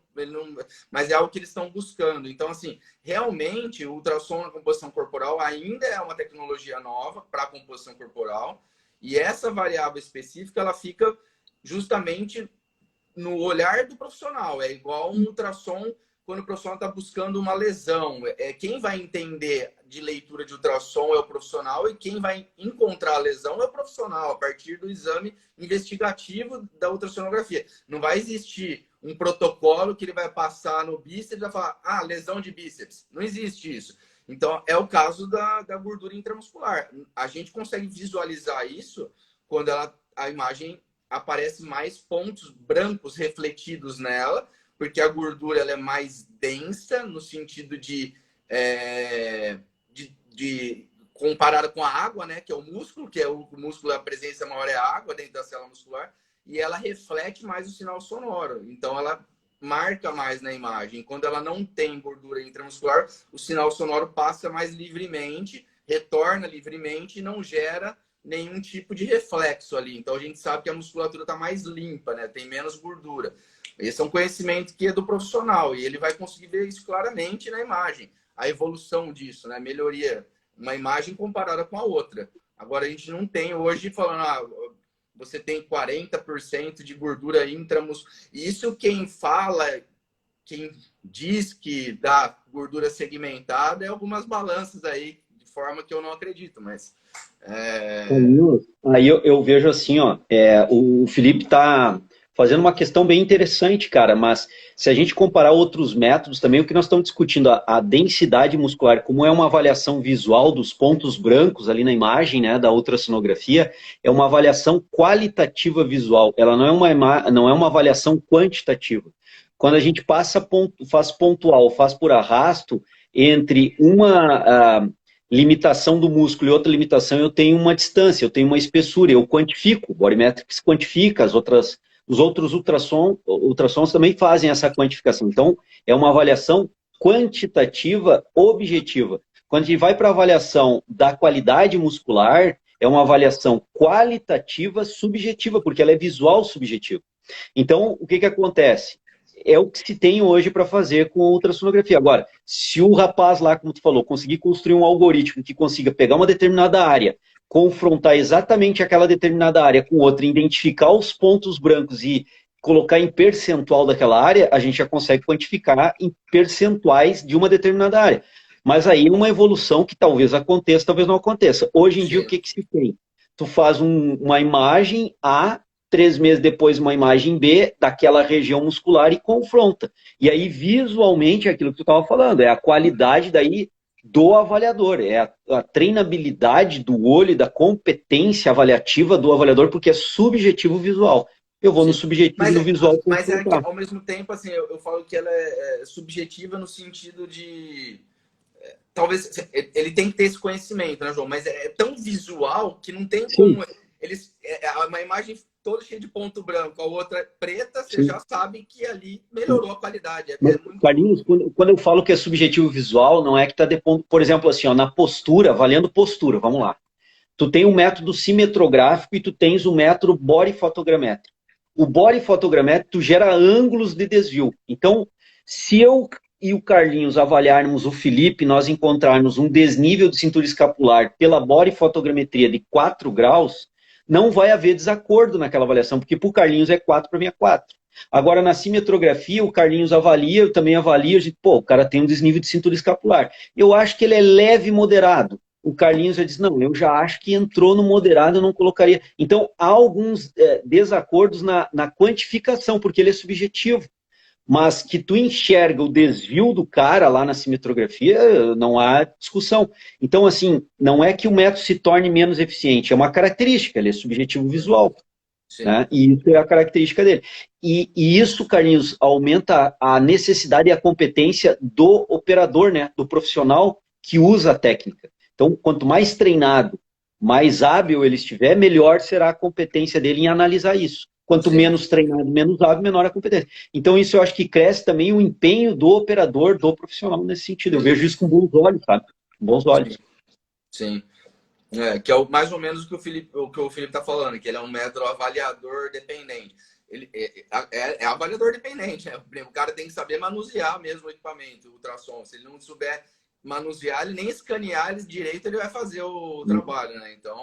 mas é algo que eles estão buscando. Então, assim, realmente o ultrassom na composição corporal ainda é uma tecnologia nova para a composição corporal, e essa variável específica ela fica justamente no olhar do profissional. É igual um ultrassom quando o profissional está buscando uma lesão. Quem vai entender de leitura de ultrassom é o profissional, e quem vai encontrar a lesão é o profissional, a partir do exame investigativo da ultrassonografia. Não vai existir um protocolo que ele vai passar no bíceps e vai falar, lesão de bíceps. Não existe isso. Então, é o caso da gordura intramuscular. A gente consegue visualizar isso quando a imagem aparece mais pontos brancos refletidos nela, porque a gordura ela é mais densa no sentido de comparada com a água, né, que é o músculo, o músculo, a presença maior é a água dentro da célula muscular, e ela reflete mais o sinal sonoro. Então ela marca mais na imagem. Quando ela não tem gordura intramuscular, o sinal sonoro passa mais livremente, retorna livremente e não gera nenhum tipo de reflexo ali. Então a gente sabe que a musculatura está mais limpa, né? Tem menos gordura. Esse é um conhecimento que é do profissional e ele vai conseguir ver isso claramente na imagem. A evolução disso, né? Melhoria. Uma imagem comparada com a outra. Agora a gente não tem hoje falando, você tem 40% de gordura intramuscular. Isso quem fala, quem diz que dá gordura segmentada é algumas balanças aí, de forma que eu não acredito, mas... Aí eu vejo assim, ó, o Felipe está fazendo uma questão bem interessante, cara, mas se a gente comparar outros métodos também, o que nós estamos discutindo, a densidade muscular, como é uma avaliação visual dos pontos brancos ali na imagem, né, da ultrassonografia, é uma avaliação qualitativa visual, ela não é uma avaliação quantitativa. Quando a gente faz pontual, faz por arrasto, entre uma limitação do músculo e outra limitação, eu tenho uma distância, eu tenho uma espessura, eu quantifico, o Bodymetrics quantifica, os outros ultrassons também fazem essa quantificação. Então, é uma avaliação quantitativa objetiva. Quando a gente vai para a avaliação da qualidade muscular, é uma avaliação qualitativa subjetiva, porque ela é visual subjetiva. Então, o que acontece? É o que se tem hoje para fazer com a ultrassonografia. Agora, se o rapaz lá, como tu falou, conseguir construir um algoritmo que consiga pegar uma determinada área, confrontar exatamente aquela determinada área com outra, identificar os pontos brancos e colocar em percentual daquela área, a gente já consegue quantificar em percentuais de uma determinada área. Mas aí uma evolução que talvez aconteça, talvez não aconteça. Hoje em dia, o que se tem? Tu faz uma imagem A, 3 meses depois uma imagem B daquela região muscular e confronta. E aí, visualmente, é aquilo que tu estava falando, é a qualidade daí do avaliador, é a treinabilidade do olho, da competência avaliativa do avaliador, porque é subjetivo visual. Eu vou no subjetivo e no visual. Mas ao mesmo tempo, assim, eu falo que ela é subjetiva no sentido de... Talvez ele tem que ter esse conhecimento, né, João? Mas é tão visual que não tem como... Uma imagem toda cheia de ponto branco, a outra preta, você já sabe que ali melhorou a qualidade. Carlinhos, quando eu falo que é subjetivo visual, não é que está depondo, por exemplo, assim, ó, na postura, avaliando postura, vamos lá. Tu tem o método cimetrográfico e tu tens o método body fotogramétrico. O body fotogramétrico, tu gera ângulos de desvio. Então, se eu e o Carlinhos avaliarmos o Felipe, nós encontrarmos um desnível de cintura escapular pela body fotogrametria de 4 graus, não vai haver desacordo naquela avaliação, porque para o Carlinhos é 4, para mim é 4. Agora, na cimetrografia, o Carlinhos avalia, eu também avalio, a gente, pô, o cara tem um desnível de cintura escapular. Eu acho que ele é leve e moderado. O Carlinhos já diz, não, eu já acho que entrou no moderado, eu não colocaria. Então, há alguns desacordos na quantificação, porque ele é subjetivo. Mas que tu enxerga o desvio do cara lá na cimetrografia, não há discussão. Então, assim, não é que o método se torne menos eficiente, é uma característica, ele é subjetivo visual. Né? E isso é a característica dele. E isso, Carlinhos, aumenta a necessidade e a competência do operador, né? Do profissional que usa a técnica. Então, quanto mais treinado, mais hábil ele estiver, melhor será a competência dele em analisar isso. Quanto menos treinado, menos hábil, menor a competência. Então, isso eu acho que cresce também o empenho do operador, do profissional nesse sentido. Eu vejo isso com bons olhos, sabe? Com bons olhos. Sim. Que é mais ou menos o que o Felipe está falando, que ele é um método avaliador dependente. Ele é avaliador dependente, né? O cara tem que saber manusear mesmo o equipamento, o ultrassom. Se ele não souber manusear, ele nem escanear ele direito, ele vai fazer o trabalho, né? Então,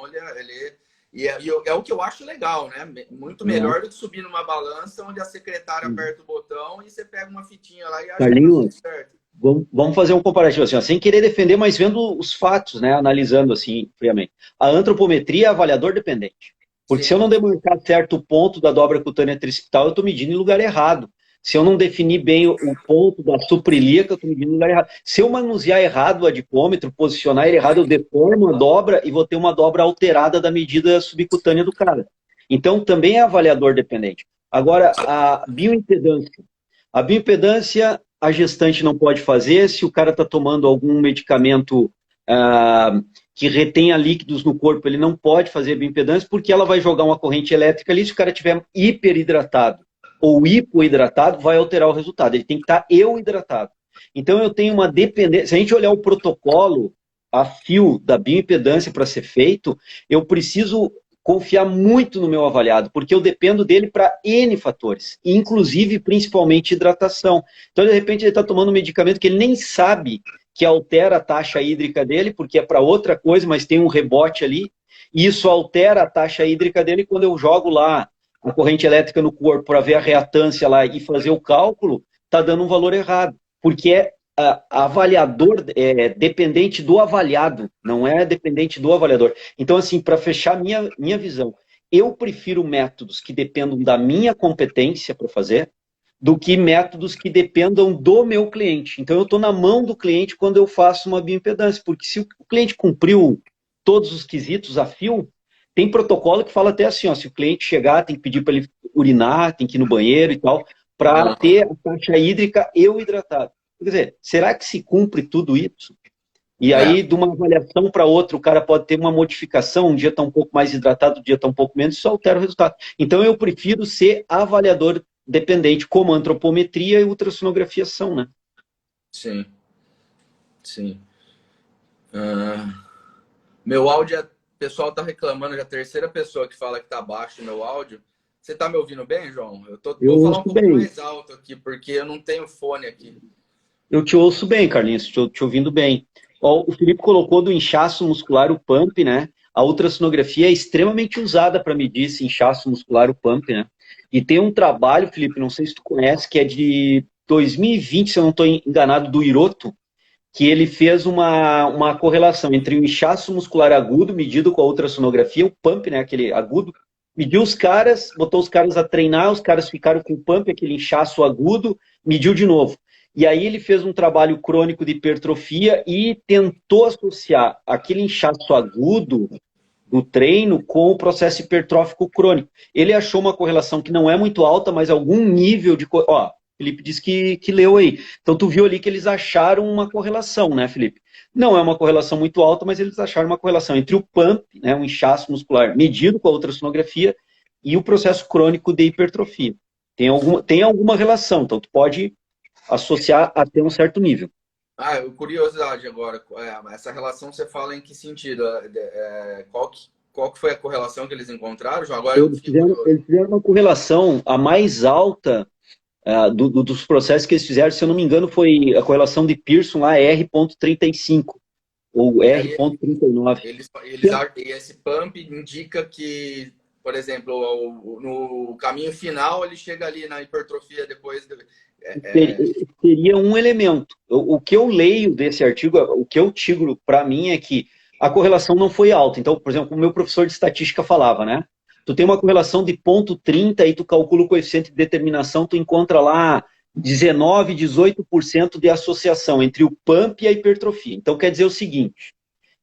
é o que eu acho legal, né? Muito melhor do que subir numa balança onde a secretária aperta o botão e você pega uma fitinha lá e acha que tá tudo certo. Vamos fazer um comparativo assim, ó, sem querer defender, mas vendo os fatos, né? Analisando assim, friamente. A antropometria é avaliador dependente. Porque se eu não demarcar certo ponto da dobra cutânea tricipital, eu estou medindo em lugar errado. Se eu não definir bem o ponto da suprilíaca, eu estou medindo em lugar errado. Se eu manusear errado o adipômetro, posicionar ele errado, eu deformo a dobra e vou ter uma dobra alterada da medida subcutânea do cara. Então, também é avaliador dependente. Agora, a bioimpedância. A bioimpedância, a gestante não pode fazer se o cara está tomando algum medicamento que retenha líquidos no corpo, ele não pode fazer bioimpedância porque ela vai jogar uma corrente elétrica ali, se o cara estiver hiperidratado ou hipoidratado, vai alterar o resultado. Ele tem que estar hidratado. Então, eu tenho uma dependência. Se a gente olhar o protocolo a fio da bioimpedância para ser feito, eu preciso confiar muito no meu avaliado, porque eu dependo dele para N fatores, inclusive, principalmente, hidratação. Então, de repente, ele está tomando um medicamento que ele nem sabe que altera a taxa hídrica dele, porque é para outra coisa, mas tem um rebote ali, e isso altera a taxa hídrica dele. Quando eu jogo lá a corrente elétrica no corpo para ver a reatância lá e fazer o cálculo, está dando um valor errado, porque avaliador dependente do avaliado, não é dependente do avaliador. Então, assim, para fechar minha visão, eu prefiro métodos que dependam da minha competência para fazer, do que métodos que dependam do meu cliente. Então, eu estou na mão do cliente quando eu faço uma bioimpedância, porque se o cliente cumpriu todos os quesitos a fio, tem protocolo que fala até assim, ó, se o cliente chegar, tem que pedir para ele urinar, tem que ir no banheiro e tal, para ter a taxa hídrica hidratado. Quer dizer, será que se cumpre tudo isso? E aí, de uma avaliação para outra, o cara pode ter uma modificação, um dia está um pouco mais hidratado, um dia está um pouco menos, isso altera o resultado. Então, eu prefiro ser avaliador dependente, como a antropometria e ultrassonografia são, né? Sim. Sim. Meu áudio, o pessoal está reclamando, já a terceira pessoa que fala que está baixo o meu áudio. Você está me ouvindo bem, João? Vou falar um pouco mais alto aqui, porque eu não tenho fone aqui. Eu te ouço bem, Carlinhos, estou te ouvindo bem. Ó, o Felipe colocou do inchaço muscular o pump, né? A ultrassonografia é extremamente usada para medir esse inchaço muscular, o pump, né? E tem um trabalho, Felipe, não sei se tu conhece, que é de 2020, se eu não estou enganado, do Hiroto, que ele fez uma correlação entre o inchaço muscular agudo, medido com a ultrassonografia, o pump, né, aquele agudo, mediu os caras, botou os caras a treinar, os caras ficaram com o pump, aquele inchaço agudo, mediu de novo. E aí ele fez um trabalho crônico de hipertrofia e tentou associar aquele inchaço agudo do treino com o processo hipertrófico crônico. Ele achou uma correlação que não é muito alta, mas algum nível de... Ó, Felipe disse que leu aí. Então tu viu ali que eles acharam uma correlação, né, Felipe? Não é uma correlação muito alta, mas eles acharam uma correlação entre o pump, né, um inchaço muscular medido com a ultrassonografia, e o processo crônico de hipertrofia. Tem alguma relação, então tu pode associar até um certo nível. Curiosidade agora, essa relação você fala em que sentido? Qual que foi a correlação que eles encontraram, João? Agora eu Eles fiquei fizeram, curioso. eles fizeram uma correlação, a mais alta dos processos que eles fizeram, se eu não me engano, foi a correlação de Pearson lá, R,35 ou E aí R,39. e esse pump indica que, por exemplo, no caminho final ele chega ali na hipertrofia depois. Ser- Seria um elemento. O que eu leio desse artigo, o que eu tiro para mim é que a correlação não foi alta. Então, por exemplo, o meu professor de estatística falava, né? Tu tem uma correlação de 0,30 e tu calcula o coeficiente de determinação, tu encontra lá 19, 18% de associação entre o pump e a hipertrofia. Então, quer dizer o seguinte,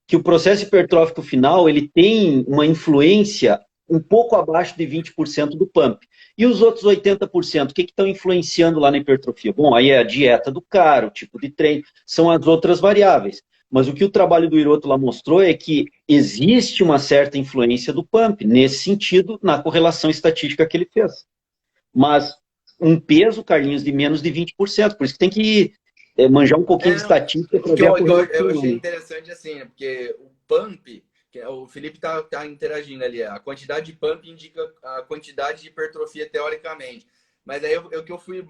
que o processo hipertrófico final ele tem uma influência um pouco abaixo de 20% do pump. E os outros 80%, o que estão influenciando lá na hipertrofia? Bom, aí é a dieta do cara, o tipo de treino, são as outras variáveis. Mas o que o trabalho do Hiroto lá mostrou é que existe uma certa influência do pump, nesse sentido, na correlação estatística que ele fez. Mas um peso, Carlinhos, de menos de 20%. Por isso que tem que manjar um pouquinho de Não, estatística para ver a eu correlação. achei Né? interessante assim, porque o pump, o Felipe tá interagindo ali, a quantidade de pump indica a quantidade de hipertrofia teoricamente. Mas aí eu fui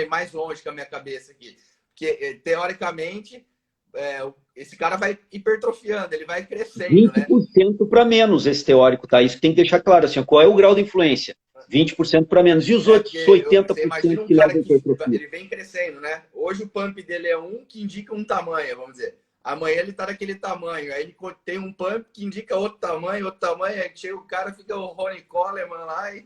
mais longe com a minha cabeça aqui. Porque, teoricamente, esse cara vai hipertrofiando, ele vai crescendo, né? 20% para menos esse teórico, tá? Isso tem que deixar claro, assim, qual é o grau de influência? 20% para menos. E os outros Porque você 80% imagina um que cara levam a que hipertrofia? ele vem crescendo, né? Hoje o pump dele é um que indica um tamanho, vamos dizer. Amanhã ele tá daquele tamanho. Aí ele tem um pump que indica outro tamanho. Aí chega o cara, fica o Ronnie Coleman lá e.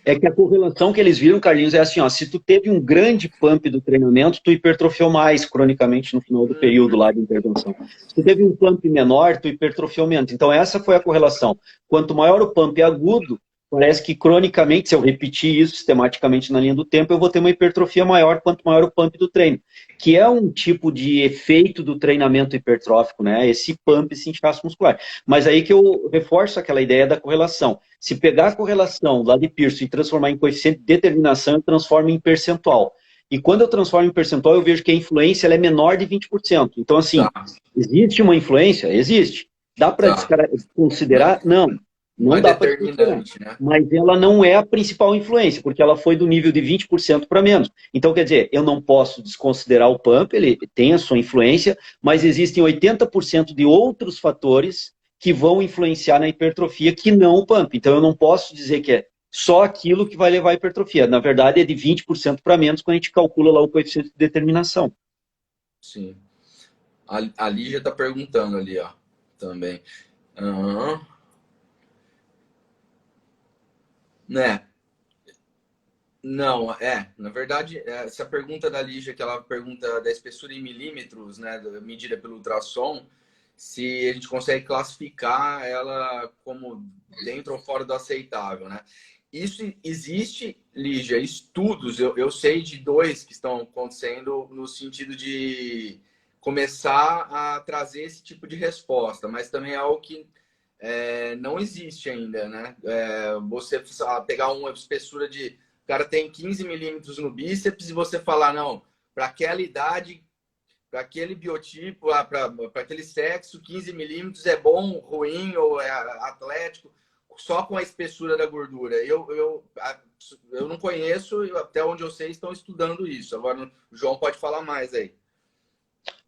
É que a correlação que eles viram, Carlinhos, é assim, ó, se tu teve um grande pump do treinamento, tu hipertrofiou mais cronicamente no final do período lá de intervenção. Se tu teve um pump menor, tu hipertrofiou menos. Então essa foi a correlação. Quanto maior o pump agudo, parece que cronicamente, se eu repetir isso sistematicamente na linha do tempo, eu vou ter uma hipertrofia maior quanto maior o pump do treino, que é um tipo de efeito do treinamento hipertrófico, né? Esse pump, esse inchaço muscular. Mas aí que eu reforço aquela ideia da correlação. Se pegar a correlação lá de Pearson e transformar em coeficiente de determinação, eu transformo em percentual. E quando eu transformo em percentual, eu vejo que a influência ela é menor de 20%. Então, assim, Tá, existe uma influência? Existe. Dá para tá. considerar? Não. Não Não é dá para desconsiderar. determinante, né? Mas ela não é a principal influência, porque ela foi do nível de 20% para menos. Então, quer dizer, eu não posso desconsiderar o pump, ele tem a sua influência, mas existem 80% de outros fatores que vão influenciar na hipertrofia que não o pump. Então, eu não posso dizer que é só aquilo que vai levar à hipertrofia. Na verdade, é de 20% para menos quando a gente calcula lá o coeficiente de determinação. Sim. A Lígia tá perguntando ali, ó. Também. Aham. Né? Não, na verdade, essa pergunta da Lígia, que ela pergunta da espessura em milímetros, né, medida pelo ultrassom, se a gente consegue classificar ela como dentro ou fora do aceitável, né? Isso existe, Lígia, estudos, eu sei de dois que estão acontecendo no sentido de começar a trazer esse tipo de resposta, mas também é algo que não existe ainda, né? Você pegar uma espessura de o cara tem 15 milímetros no bíceps e você falar, não, para aquela idade, para aquele biotipo, para aquele sexo, 15 milímetros é bom, ruim ou é atlético, só com a espessura da gordura. Eu não conheço, até onde eu sei, estão estudando isso. Agora o João pode falar mais aí.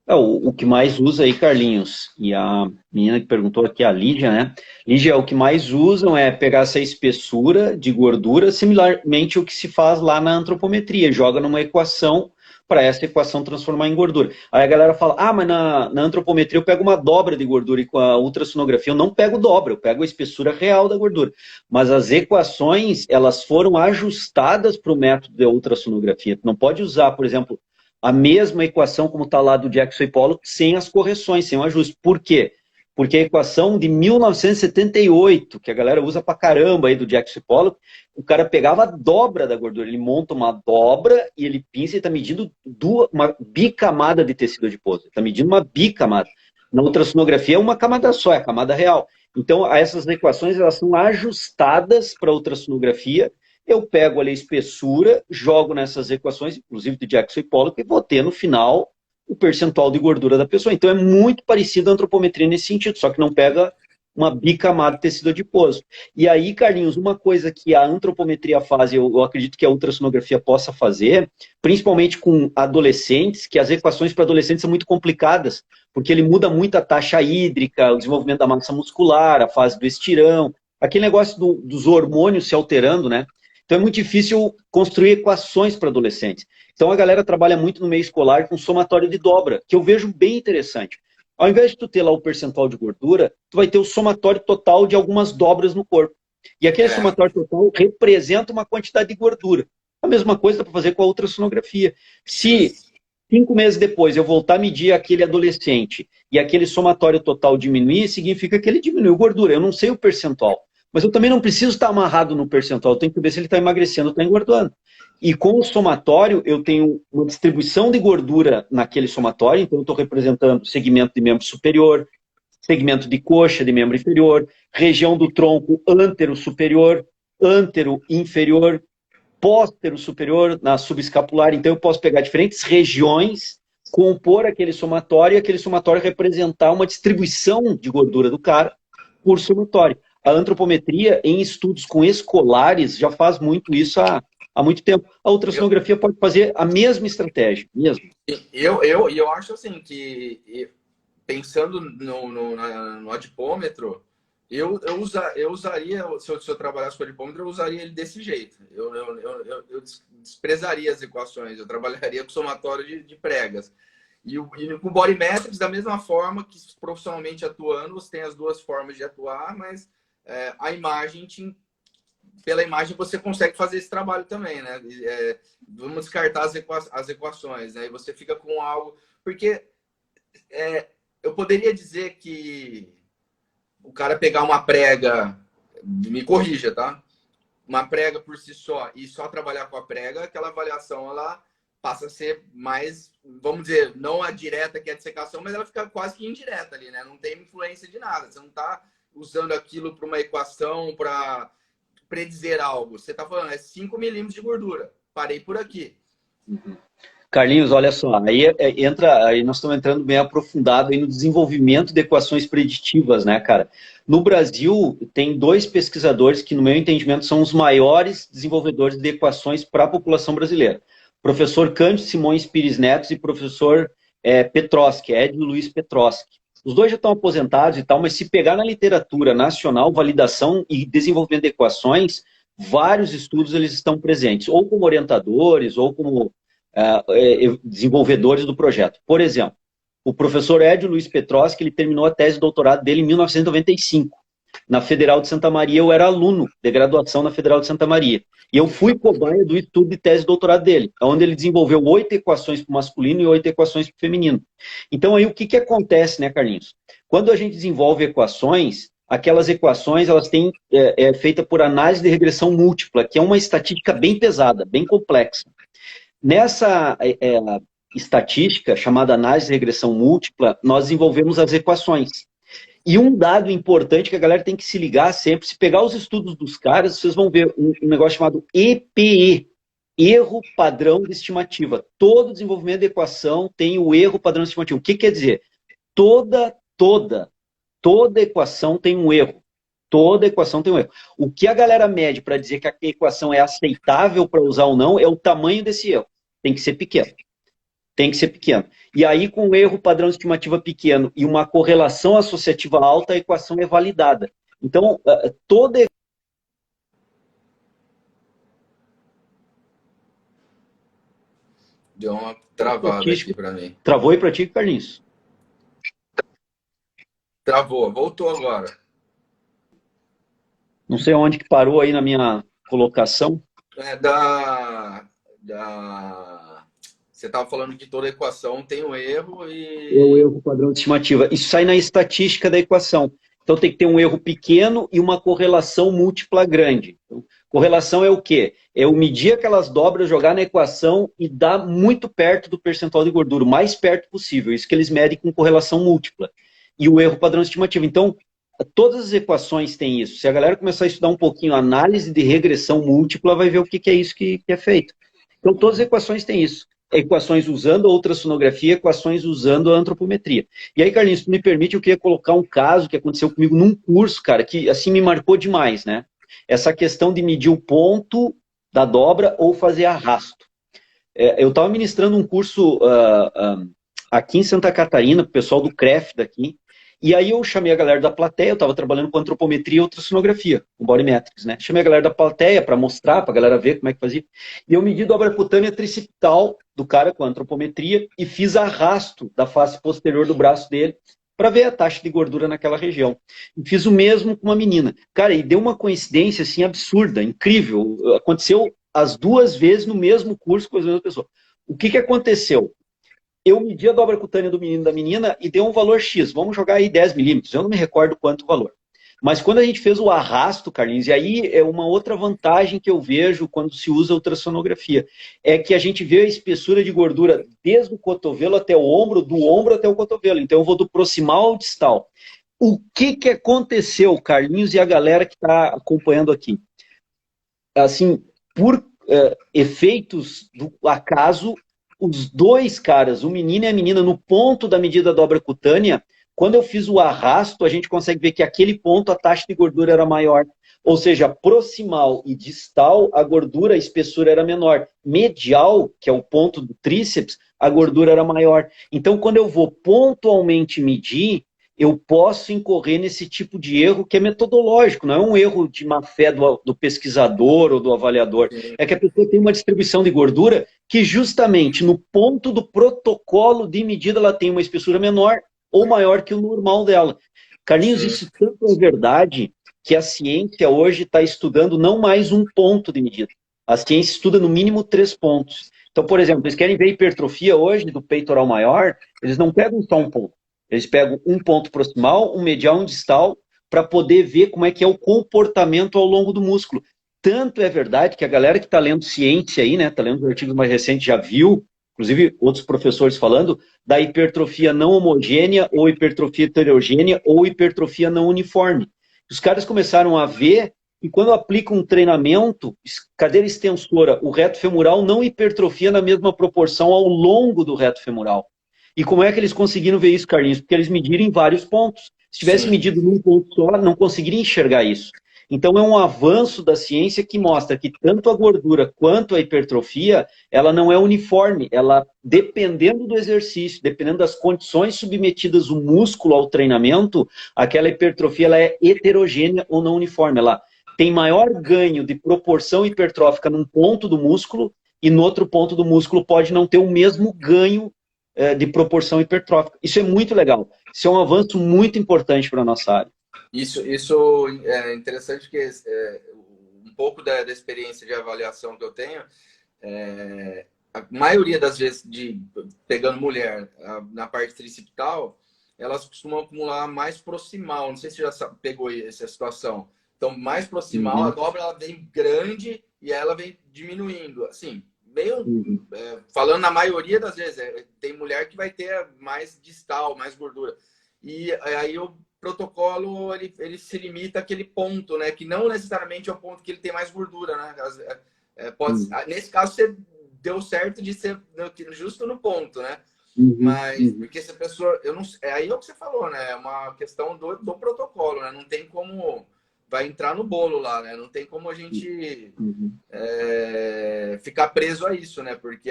O que mais usa aí, Carlinhos, e a menina que perguntou aqui, a Lígia, né? Lígia, o que mais usam é pegar essa espessura de gordura, similarmente o que se faz lá na antropometria, joga numa equação para essa equação transformar em gordura. Aí a galera fala, mas na antropometria eu pego uma dobra de gordura e com a ultrassonografia eu não pego dobra, eu pego a espessura real da gordura. Mas as equações, elas foram ajustadas para o método de ultrassonografia. Tu não pode usar, por exemplo, a mesma equação como está lá do Jackson e Pollock, sem as correções, sem o ajuste. Por quê? Porque a equação de 1978, que a galera usa pra caramba aí do Jackson e Pollock, o cara pegava a dobra da gordura, ele monta uma dobra e ele pinça e está medindo uma bicamada de tecido adiposo, está medindo uma bicamada. Na ultrassonografia é uma camada só, é a camada real. Então, essas equações elas são ajustadas para a ultrassonografia eu pego ali a espessura, jogo nessas equações, inclusive de Jackson e Pollock, e vou ter no final o percentual de gordura da pessoa. Então é muito parecido a antropometria nesse sentido, só que não pega uma bicamada de tecido adiposo. E aí, Carlinhos, uma coisa que a antropometria faz, eu acredito que a ultrassonografia possa fazer, principalmente com adolescentes, que as equações para adolescentes são muito complicadas, porque ele muda muito a taxa hídrica, o desenvolvimento da massa muscular, a fase do estirão, aquele negócio dos hormônios se alterando, né? Então é muito difícil construir equações para adolescentes. Então a galera trabalha muito no meio escolar com somatório de dobra, que eu vejo bem interessante. Ao invés de tu ter lá o percentual de gordura, tu vai ter o somatório total de algumas dobras no corpo. E aquele somatório total representa uma quantidade de gordura. A mesma coisa dá para fazer com a ultrassonografia. Se 5 meses depois eu voltar a medir aquele adolescente e aquele somatório total diminuir, significa que ele diminuiu gordura. Eu não sei o percentual. Mas eu também não preciso estar amarrado no percentual. Eu tenho que ver se ele está emagrecendo ou está engordando. E com o somatório, eu tenho uma distribuição de gordura naquele somatório. Então, eu estou representando segmento de membro superior, segmento de coxa de membro inferior, região do tronco antero superior, antero inferior, póstero superior na subescapular. Então, eu posso pegar diferentes regiões, compor aquele somatório e aquele somatório representar uma distribuição de gordura do cara por somatório. A antropometria, em estudos com escolares, já faz muito isso há muito tempo. A ultrassonografia pode fazer a mesma estratégia, mesmo. Eu acho assim que, pensando no adipômetro, eu usaria, se eu trabalhasse com o adipômetro, eu usaria ele desse jeito. Eu desprezaria as equações, eu trabalharia com somatório de pregas. E com o Body Metrics, da mesma forma que profissionalmente atuando, você tem as duas formas de atuar, mas a imagem, pela imagem você consegue fazer esse trabalho também, né? Vamos descartar as equações, né? E você fica com algo... Porque eu poderia dizer que o cara pegar uma prega, me corrija, tá? Uma prega por si só e só trabalhar com a prega, aquela avaliação, ela passa a ser mais, vamos dizer, não a direta que é a dissecação, mas ela fica quase que indireta ali, né? Não tem influência de nada. Você não está usando aquilo para uma equação, para predizer algo. Você está falando, 5 milímetros de gordura. Parei por aqui. Uhum. Carlinhos, olha só, aí nós estamos entrando bem aprofundado aí no desenvolvimento de equações preditivas, né, cara? No Brasil, tem 2 pesquisadores que, no meu entendimento, são os maiores desenvolvedores de equações para a população brasileira. Professor Cândido Simões Pires Neto e professor Petroski, Edno Luiz Petroski. Os 2 já estão aposentados e tal, mas se pegar na literatura nacional, validação e desenvolvimento de equações, vários estudos eles estão presentes, ou como orientadores, ou como desenvolvedores do projeto. Por exemplo, o professor Edno Luiz Petroski, ele terminou a tese de doutorado dele em 1995. Na Federal de Santa Maria, eu era aluno de graduação na Federal de Santa Maria. E eu fui cobaia do estudo de tese de doutorado dele, onde ele desenvolveu 8 equações para o masculino e 8 equações para o feminino. Então, aí o que acontece, né, Carlinhos? Quando a gente desenvolve equações, aquelas equações, elas têm feita por análise de regressão múltipla, que é uma estatística bem pesada, bem complexa. Nessa estatística, chamada análise de regressão múltipla, nós desenvolvemos as equações. E um dado importante que a galera tem que se ligar sempre, se pegar os estudos dos caras, vocês vão ver um negócio chamado EPE, erro padrão de estimativa. Todo desenvolvimento de equação tem o erro padrão de estimativa. O que quer dizer? Toda equação tem um erro. Toda equação tem um erro. O que a galera mede para dizer que a equação é aceitável para usar ou não é o tamanho desse erro. Tem que ser pequeno. Tem que ser pequeno. E aí, com um erro padrão de estimativa pequeno e uma correlação associativa alta, a equação é validada. Então, toda... Deu uma travada aqui para mim. Travou aí para ti, Carlinhos? Travou. Voltou agora. Não sei onde que parou aí na minha colocação. Você estava falando que toda equação tem um erro e... É o erro padrão de estimativa. Isso sai na estatística da equação. Então tem que ter um erro pequeno e uma correlação múltipla grande. Então, correlação é o quê? É eu medir aquelas dobras, jogar na equação e dar muito perto do percentual de gordura, o mais perto possível. Isso que eles medem com correlação múltipla. E o erro padrão de estimativa. Então, todas as equações têm isso. Se a galera começar a estudar um pouquinho análise de regressão múltipla, vai ver o que é isso que é feito. Então, todas as equações têm isso. Equações usando a ultrassonografia, equações usando a antropometria. E aí, Carlinhos, se tu me permite, eu queria colocar um caso que aconteceu comigo num curso, cara, que assim me marcou demais, né? Essa questão de medir o ponto da dobra ou fazer arrasto. Eu estava ministrando um curso aqui em Santa Catarina, para o pessoal do CREF daqui, e aí eu chamei a galera da plateia, eu estava trabalhando com antropometria e ultrassonografia, com bodymetrics, né? Chamei a galera da plateia para mostrar, para a galera ver como é que fazia. E eu medi dobra cutânea tricipital do cara com a antropometria e fiz arrasto da face posterior do braço dele para ver a taxa de gordura naquela região. E fiz o mesmo com uma menina. Cara, e deu uma coincidência assim absurda, incrível. Aconteceu as duas vezes no mesmo curso com as mesmas pessoas. O que aconteceu? Eu medi a dobra cutânea do menino e da menina e deu um valor X. Vamos jogar aí 10 milímetros. Eu não me recordo quanto o valor. Mas quando a gente fez o arrasto, Carlinhos, e aí é uma outra vantagem que eu vejo quando se usa ultrassonografia, é que a gente vê a espessura de gordura desde o cotovelo até o ombro, do ombro até o cotovelo. Então eu vou do proximal ao distal. O que aconteceu, Carlinhos e a galera que está acompanhando aqui? Assim, por efeitos do acaso, os dois caras, o menino e a menina, no ponto da medida da dobra cutânea, quando eu fiz o arrasto, a gente consegue ver que aquele ponto a taxa de gordura era maior. Ou seja, proximal e distal, a gordura, a espessura era menor. Medial, que é o ponto do tríceps, a gordura era maior. Então, quando eu vou pontualmente medir, eu posso incorrer nesse tipo de erro que é metodológico, não é um erro de má fé do pesquisador ou do avaliador. É que a pessoa tem uma distribuição de gordura que justamente no ponto do protocolo de medida ela tem uma espessura menor ou maior que o normal dela. Carlinhos, isso tanto é verdade que a ciência hoje está estudando não mais um ponto de medida. A ciência estuda no mínimo 3 pontos. Então, por exemplo, eles querem ver hipertrofia hoje do peitoral maior, eles não pegam só um ponto. Eles pegam um ponto proximal, um medial, um distal, para poder ver como é que é o comportamento ao longo do músculo. Tanto é verdade que a galera que está lendo ciência aí, né, está lendo os artigos mais recentes, já viu, inclusive outros professores falando, da hipertrofia não homogênea, ou hipertrofia heterogênea, ou hipertrofia não uniforme. Os caras começaram a ver, e quando aplicam um treinamento, cadeira extensora, o reto femoral não hipertrofia na mesma proporção ao longo do reto femoral. E como é que eles conseguiram ver isso, Carlinhos? Porque eles mediram em vários pontos. Se tivesse medido num ponto só, não conseguiria enxergar isso. Então é um avanço da ciência que mostra que tanto a gordura quanto a hipertrofia, ela não é uniforme. Ela, dependendo do exercício, dependendo das condições submetidas o músculo ao treinamento, aquela hipertrofia ela é heterogênea ou não uniforme. Ela tem maior ganho de proporção hipertrófica num ponto do músculo e no outro ponto do músculo pode não ter o mesmo ganho de proporção hipertrófica. Isso é muito legal. Isso é um avanço muito importante para a nossa área. Isso é interessante, porque um pouco da experiência de avaliação que eu tenho, a maioria das vezes, pegando mulher na parte tricipital, elas costumam acumular mais proximal. Não sei se já pegou essa situação. Então, mais proximal, a dobra ela vem grande e ela vem diminuindo. Assim, meio falando na maioria das vezes, tem mulher que vai ter mais distal, mais gordura. E aí o protocolo ele se limita àquele ponto, né? Que não necessariamente é o ponto que ele tem mais gordura, né? Nesse caso, você deu certo de ser justo no ponto, né? Mas porque essa pessoa, eu não, aí é o que você falou, né? É uma questão do protocolo, né? Não tem como vai entrar no bolo lá, né? Não tem como a gente ficar preso a isso, né? Porque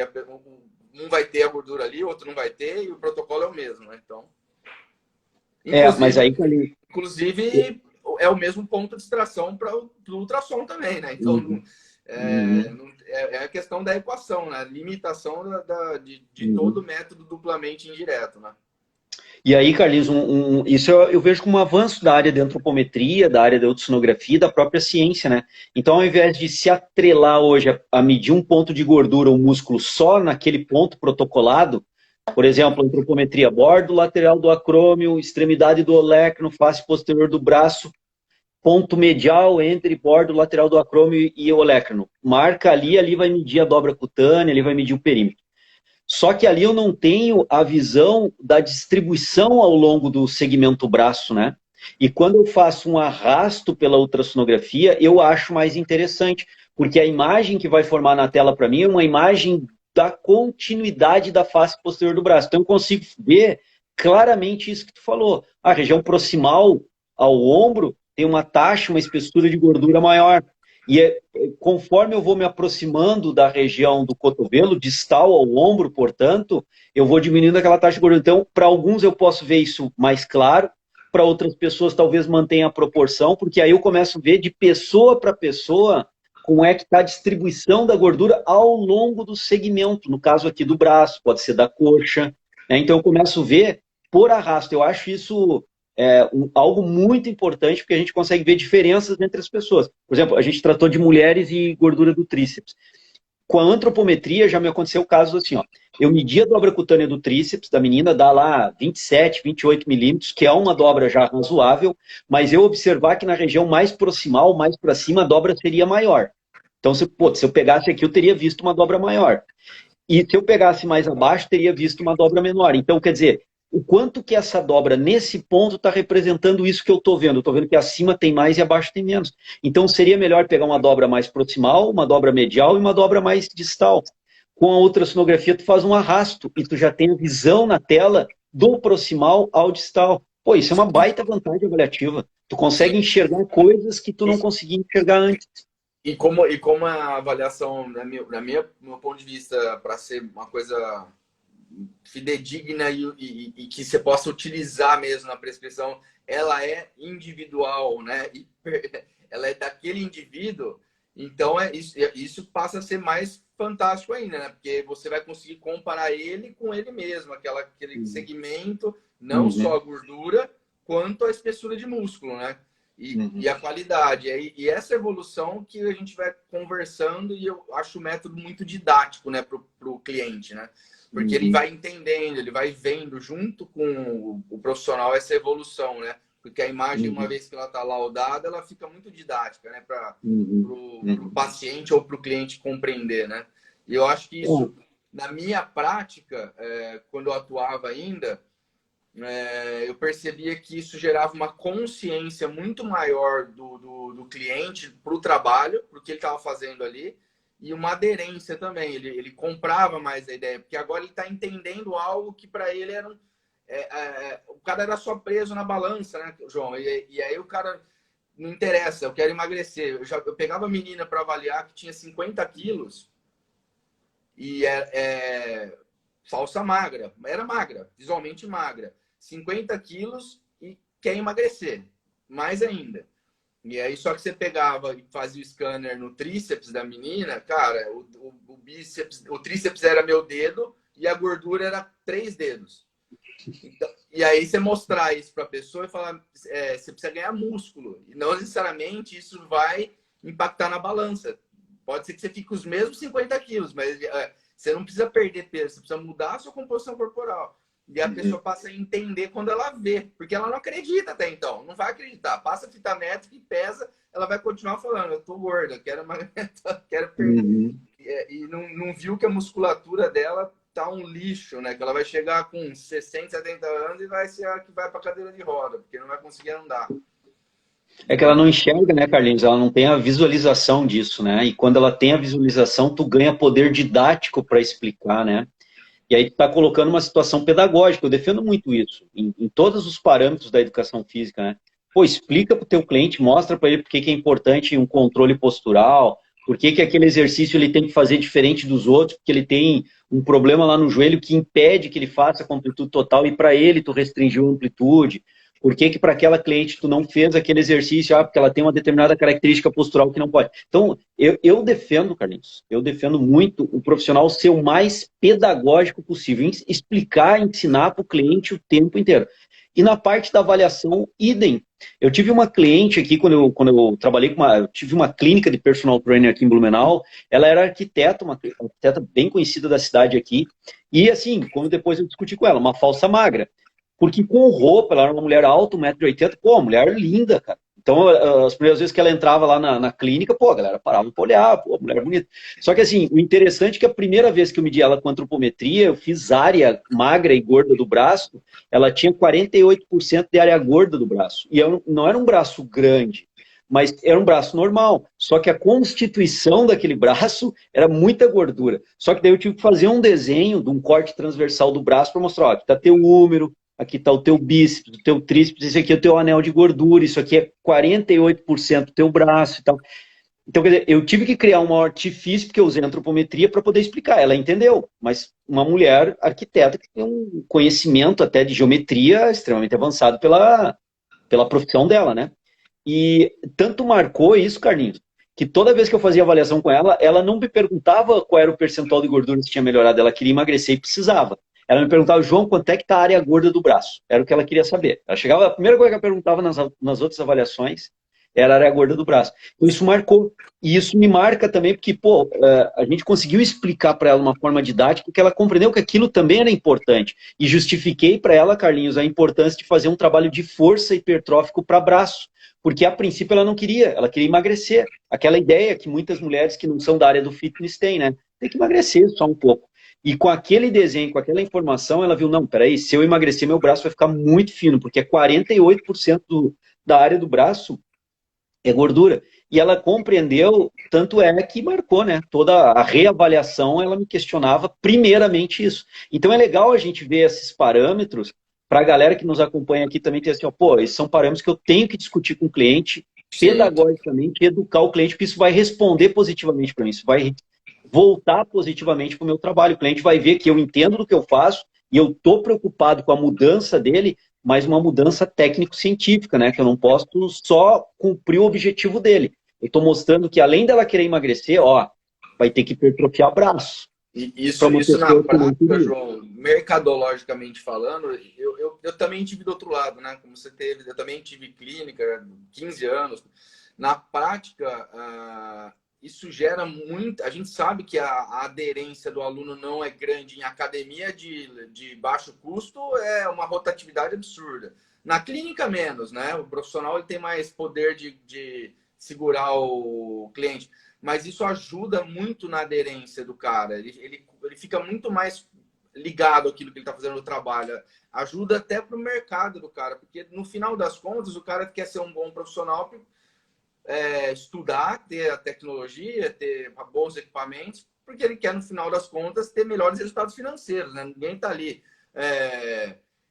um vai ter a gordura ali, o outro não vai ter, e o protocolo é o mesmo, né? Então, mas aí... Inclusive, é o mesmo ponto de extração para o ultrassom também, né? Então, é a questão da equação, né? Limitação de todo método duplamente indireto, né? E aí, Carlinhos, isso eu vejo como um avanço da área de antropometria, da área da ultrassonografia, da própria ciência, né? Então, ao invés de se atrelar hoje a medir um ponto de gordura ou músculo só naquele ponto protocolado, por exemplo, antropometria, bordo lateral do acrômio, extremidade do olecno, face posterior do braço, ponto medial entre bordo lateral do acrômio e o olecno. Marca ali vai medir a dobra cutânea, ali vai medir o perímetro. Só que ali eu não tenho a visão da distribuição ao longo do segmento braço, né? E quando eu faço um arrasto pela ultrassonografia, eu acho mais interessante, porque a imagem que vai formar na tela para mim é uma imagem da continuidade da face posterior do braço. Então eu consigo ver claramente isso que tu falou. A região proximal ao ombro tem uma taxa, uma espessura de gordura maior. E conforme eu vou me aproximando da região do cotovelo, distal ao ombro, portanto, eu vou diminuindo aquela taxa de gordura. Então, para alguns eu posso ver isso mais claro, para outras pessoas talvez mantenha a proporção, porque aí eu começo a ver de pessoa para pessoa como é que está a distribuição da gordura ao longo do segmento, no caso aqui do braço, pode ser da coxa, né? Então eu começo a ver por arrasto. Eu acho isso algo muito importante, porque a gente consegue ver diferenças entre as pessoas. Por exemplo, a gente tratou de mulheres e gordura do tríceps. Com a antropometria já me aconteceu o caso assim, ó. Eu medi a dobra cutânea do tríceps da menina, dá lá 27, 28 milímetros, que é uma dobra já razoável, mas eu observar que na região mais proximal, mais para cima, a dobra seria maior. Então, se eu pegasse aqui, eu teria visto uma dobra maior. E se eu pegasse mais abaixo, teria visto uma dobra menor. Então, quer dizer, o quanto que essa dobra, nesse ponto, está representando isso que eu estou vendo. Eu estou vendo que acima tem mais e abaixo tem menos. Então, seria melhor pegar uma dobra mais proximal, uma dobra medial e uma dobra mais distal. Com a ultrassonografia, tu faz um arrasto e tu já tem a visão na tela do proximal ao distal. Pô, isso é uma baita vantagem avaliativa. Tu consegue enxergar coisas que tu não conseguia enxergar antes. E como a avaliação, meu ponto de vista, para ser uma coisa fidedigna e que você possa utilizar mesmo na prescrição, ela é individual, né? Ela é daquele indivíduo, então isso passa a ser mais fantástico ainda, né? Porque você vai conseguir comparar ele com ele mesmo, aquele segmento, não só a gordura, quanto a espessura de músculo, né? E a qualidade. E essa evolução que a gente vai conversando, e eu acho o método muito didático, né, para o cliente, né? Porque ele vai entendendo, ele vai vendo junto com o profissional essa evolução, né? Porque a imagem, uma vez que ela está laudada, ela fica muito didática, né? Para o paciente ou para o cliente compreender, né? E eu acho que isso, na minha prática, quando eu atuava ainda, eu percebia que isso gerava uma consciência muito maior do cliente para o trabalho, para o que ele estava fazendo ali, e uma aderência também. Ele comprava mais a ideia, porque agora ele está entendendo algo que para ele era o cara era só preso na balança, né, João? E aí o cara não interessa, eu quero emagrecer. Eu pegava a menina para avaliar que tinha 50 quilos e falsa magra, era magra, visualmente magra. 50 quilos e quer emagrecer, mais ainda. E aí, só que você pegava e fazia o scanner no tríceps da menina, cara, o bíceps, o tríceps era meu dedo e a gordura era 3 dedos. Então, e aí você mostrar isso para a pessoa e falar, você precisa ganhar músculo. E não necessariamente isso vai impactar na balança. Pode ser que você fique com os mesmos 50 quilos, mas você não precisa perder peso, você precisa mudar a sua composição corporal. E a pessoa passa a entender quando ela vê, porque ela não acredita até então, não vai acreditar. Passa a fita métrica e pesa, ela vai continuar falando, eu tô gorda, quero emagrecer, quero perder. E não viu que a musculatura dela tá um lixo, né? Que ela vai chegar com 60, 70 anos e vai ser a que vai pra cadeira de roda, porque não vai conseguir andar. É que ela não enxerga, né, Carlinhos? Ela não tem a visualização disso, né? E quando ela tem a visualização, tu ganha poder didático para explicar, né? E aí tu está colocando uma situação pedagógica. Eu defendo muito isso, em todos os parâmetros da educação física, né? Pô, explica para o teu cliente, mostra para ele por que é importante um controle postural, por que aquele exercício ele tem que fazer diferente dos outros, porque ele tem um problema lá no joelho que impede que ele faça com amplitude total, e para ele tu restringiu a amplitude. Por que para aquela cliente tu não fez aquele exercício? Porque ela tem uma determinada característica postural que não pode. Então, eu defendo, Carlinhos, eu defendo muito o profissional ser o mais pedagógico possível, explicar, ensinar para o cliente o tempo inteiro. E na parte da avaliação, idem. Eu tive uma cliente aqui, quando eu trabalhei eu tive uma clínica de personal trainer aqui em Blumenau, ela era arquiteta, uma arquiteta bem conhecida da cidade aqui, e assim, como depois eu discuti com ela, uma falsa magra. Porque com roupa, ela era uma mulher alta, 1,80 m, pô, mulher linda, cara. Então, as primeiras vezes que ela entrava lá na clínica, pô, a galera parava para olhar, pô, mulher bonita. Só que assim, o interessante é que a primeira vez que eu medi ela com antropometria, eu fiz área magra e gorda do braço, ela tinha 48% de área gorda do braço. E não era um braço grande, mas era um braço normal. Só que a constituição daquele braço era muita gordura. Só que daí eu tive que fazer um desenho de um corte transversal do braço para mostrar, ó, aqui tá teu úmero, aqui está o teu bíceps, o teu tríceps, esse aqui é o teu anel de gordura, isso aqui é 48% do teu braço e tal. Então, quer dizer, eu tive que criar um artifício, porque eu usei antropometria para poder explicar. Ela entendeu, mas uma mulher arquiteta que tem um conhecimento até de geometria extremamente avançado pela profissão dela, né? E tanto marcou isso, Carlinhos, que toda vez que eu fazia avaliação com ela, ela não me perguntava qual era o percentual de gordura que tinha melhorado, ela queria emagrecer e precisava. Ela me perguntava, João, quanto é que está a área gorda do braço? Era o que ela queria saber. Ela chegava, a primeira coisa que ela perguntava nas outras avaliações era a área gorda do braço. Então isso marcou. E isso me marca também porque, pô, a gente conseguiu explicar para ela de uma forma didática que ela compreendeu que aquilo também era importante. E justifiquei para ela, Carlinhos, a importância de fazer um trabalho de força hipertrófico para braço. Porque a princípio ela não queria, ela queria emagrecer. Aquela ideia que muitas mulheres que não são da área do fitness têm, né? Tem que emagrecer só um pouco. E com aquele desenho, com aquela informação, ela viu, não, peraí, se eu emagrecer, meu braço vai ficar muito fino, porque 48% da área do braço é gordura. E ela compreendeu, tanto é que marcou, né? Toda a reavaliação, ela me questionava primeiramente isso. Então é legal a gente ver esses parâmetros, para a galera que nos acompanha aqui também ter assim, ó, pô, esses são parâmetros que eu tenho que discutir com o cliente, Sim. pedagogicamente, educar o cliente, porque isso vai responder positivamente para mim, isso vai voltar positivamente para o meu trabalho. O cliente vai ver que eu entendo do que eu faço e eu estou preocupado com a mudança dele, mas uma mudança técnico-científica, né? Que eu não posso só cumprir o objetivo dele. Eu estou mostrando que além dela querer emagrecer, ó, vai ter que hipertrofiar braço. Isso na prática, João, mercadologicamente falando, eu também tive do outro lado, né? Como você teve, eu também tive clínica, 15 anos. Na prática, isso gera muito. A gente sabe que a aderência do aluno não é grande em academia de baixo custo, é uma rotatividade absurda. Na clínica, menos, né? O profissional ele tem mais poder de segurar o cliente. Mas isso ajuda muito na aderência do cara. Ele fica muito mais ligado àquilo que ele está fazendo no trabalho. Ajuda até para o mercado do cara, porque no final das contas, o cara quer ser um bom profissional, estudar, ter a tecnologia, ter bons equipamentos, porque ele quer, no final das contas, ter melhores resultados financeiros. Né? Ninguém está ali.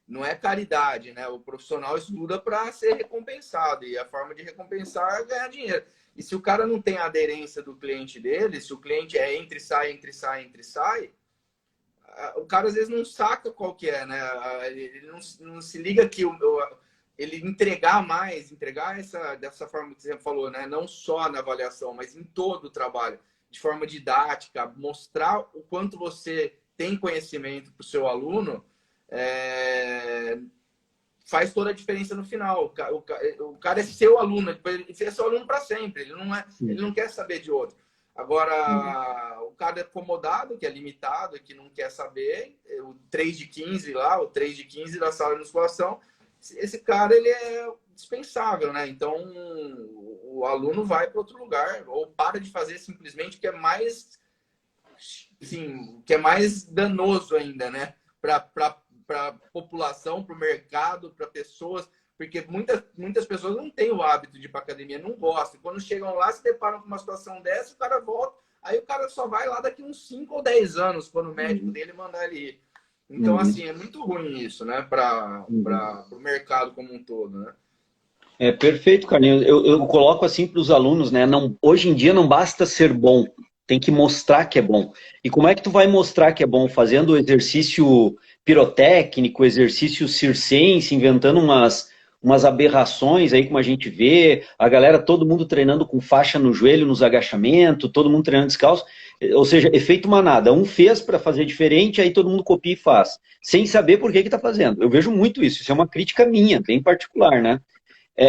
Não é caridade, né? O profissional estuda para ser recompensado, e a forma de recompensar é ganhar dinheiro. E se o cara não tem a aderência do cliente dele, se o cliente é entre sai, o cara às vezes não saca qual que é, né? Ele não se liga que ele entregar dessa forma que você falou, né? Não só na avaliação, mas em todo o trabalho, de forma didática, mostrar o quanto você tem conhecimento para o seu aluno, faz toda a diferença no final. O cara é seu aluno, ele é seu aluno para sempre, ele não quer saber de outro. Agora, o cara é acomodado, que é limitado, que não quer saber, o 3 de 15 lá, o 3 de 15 da sala de musculação, esse cara ele é dispensável, né? Então, o aluno vai para outro lugar, ou para de fazer simplesmente, que é mais, assim, que é mais danoso ainda, né? Para a população, para o mercado, para pessoas, porque muitas pessoas não têm o hábito de ir para academia, não gostam. Quando chegam lá, se deparam com uma situação dessa, o cara volta, aí o cara só vai lá daqui uns 5 ou 10 anos, quando o médico dele mandar ele ir. Então, assim, é muito ruim isso, né, para o mercado como um todo, né? É perfeito, Carlinhos. Eu coloco assim para os alunos, né? Não, hoje em dia não basta ser bom, tem que mostrar que é bom. E como é que tu vai mostrar que é bom? Fazendo exercício pirotécnico, exercício circense, inventando umas aberrações aí, como a gente vê, a galera, todo mundo treinando com faixa no joelho, nos agachamentos, todo mundo treinando descalço, ou seja, efeito manada. Um fez para fazer diferente, aí todo mundo copia e faz, sem saber por que está fazendo. Eu vejo muito isso, isso é uma crítica minha, bem particular, né?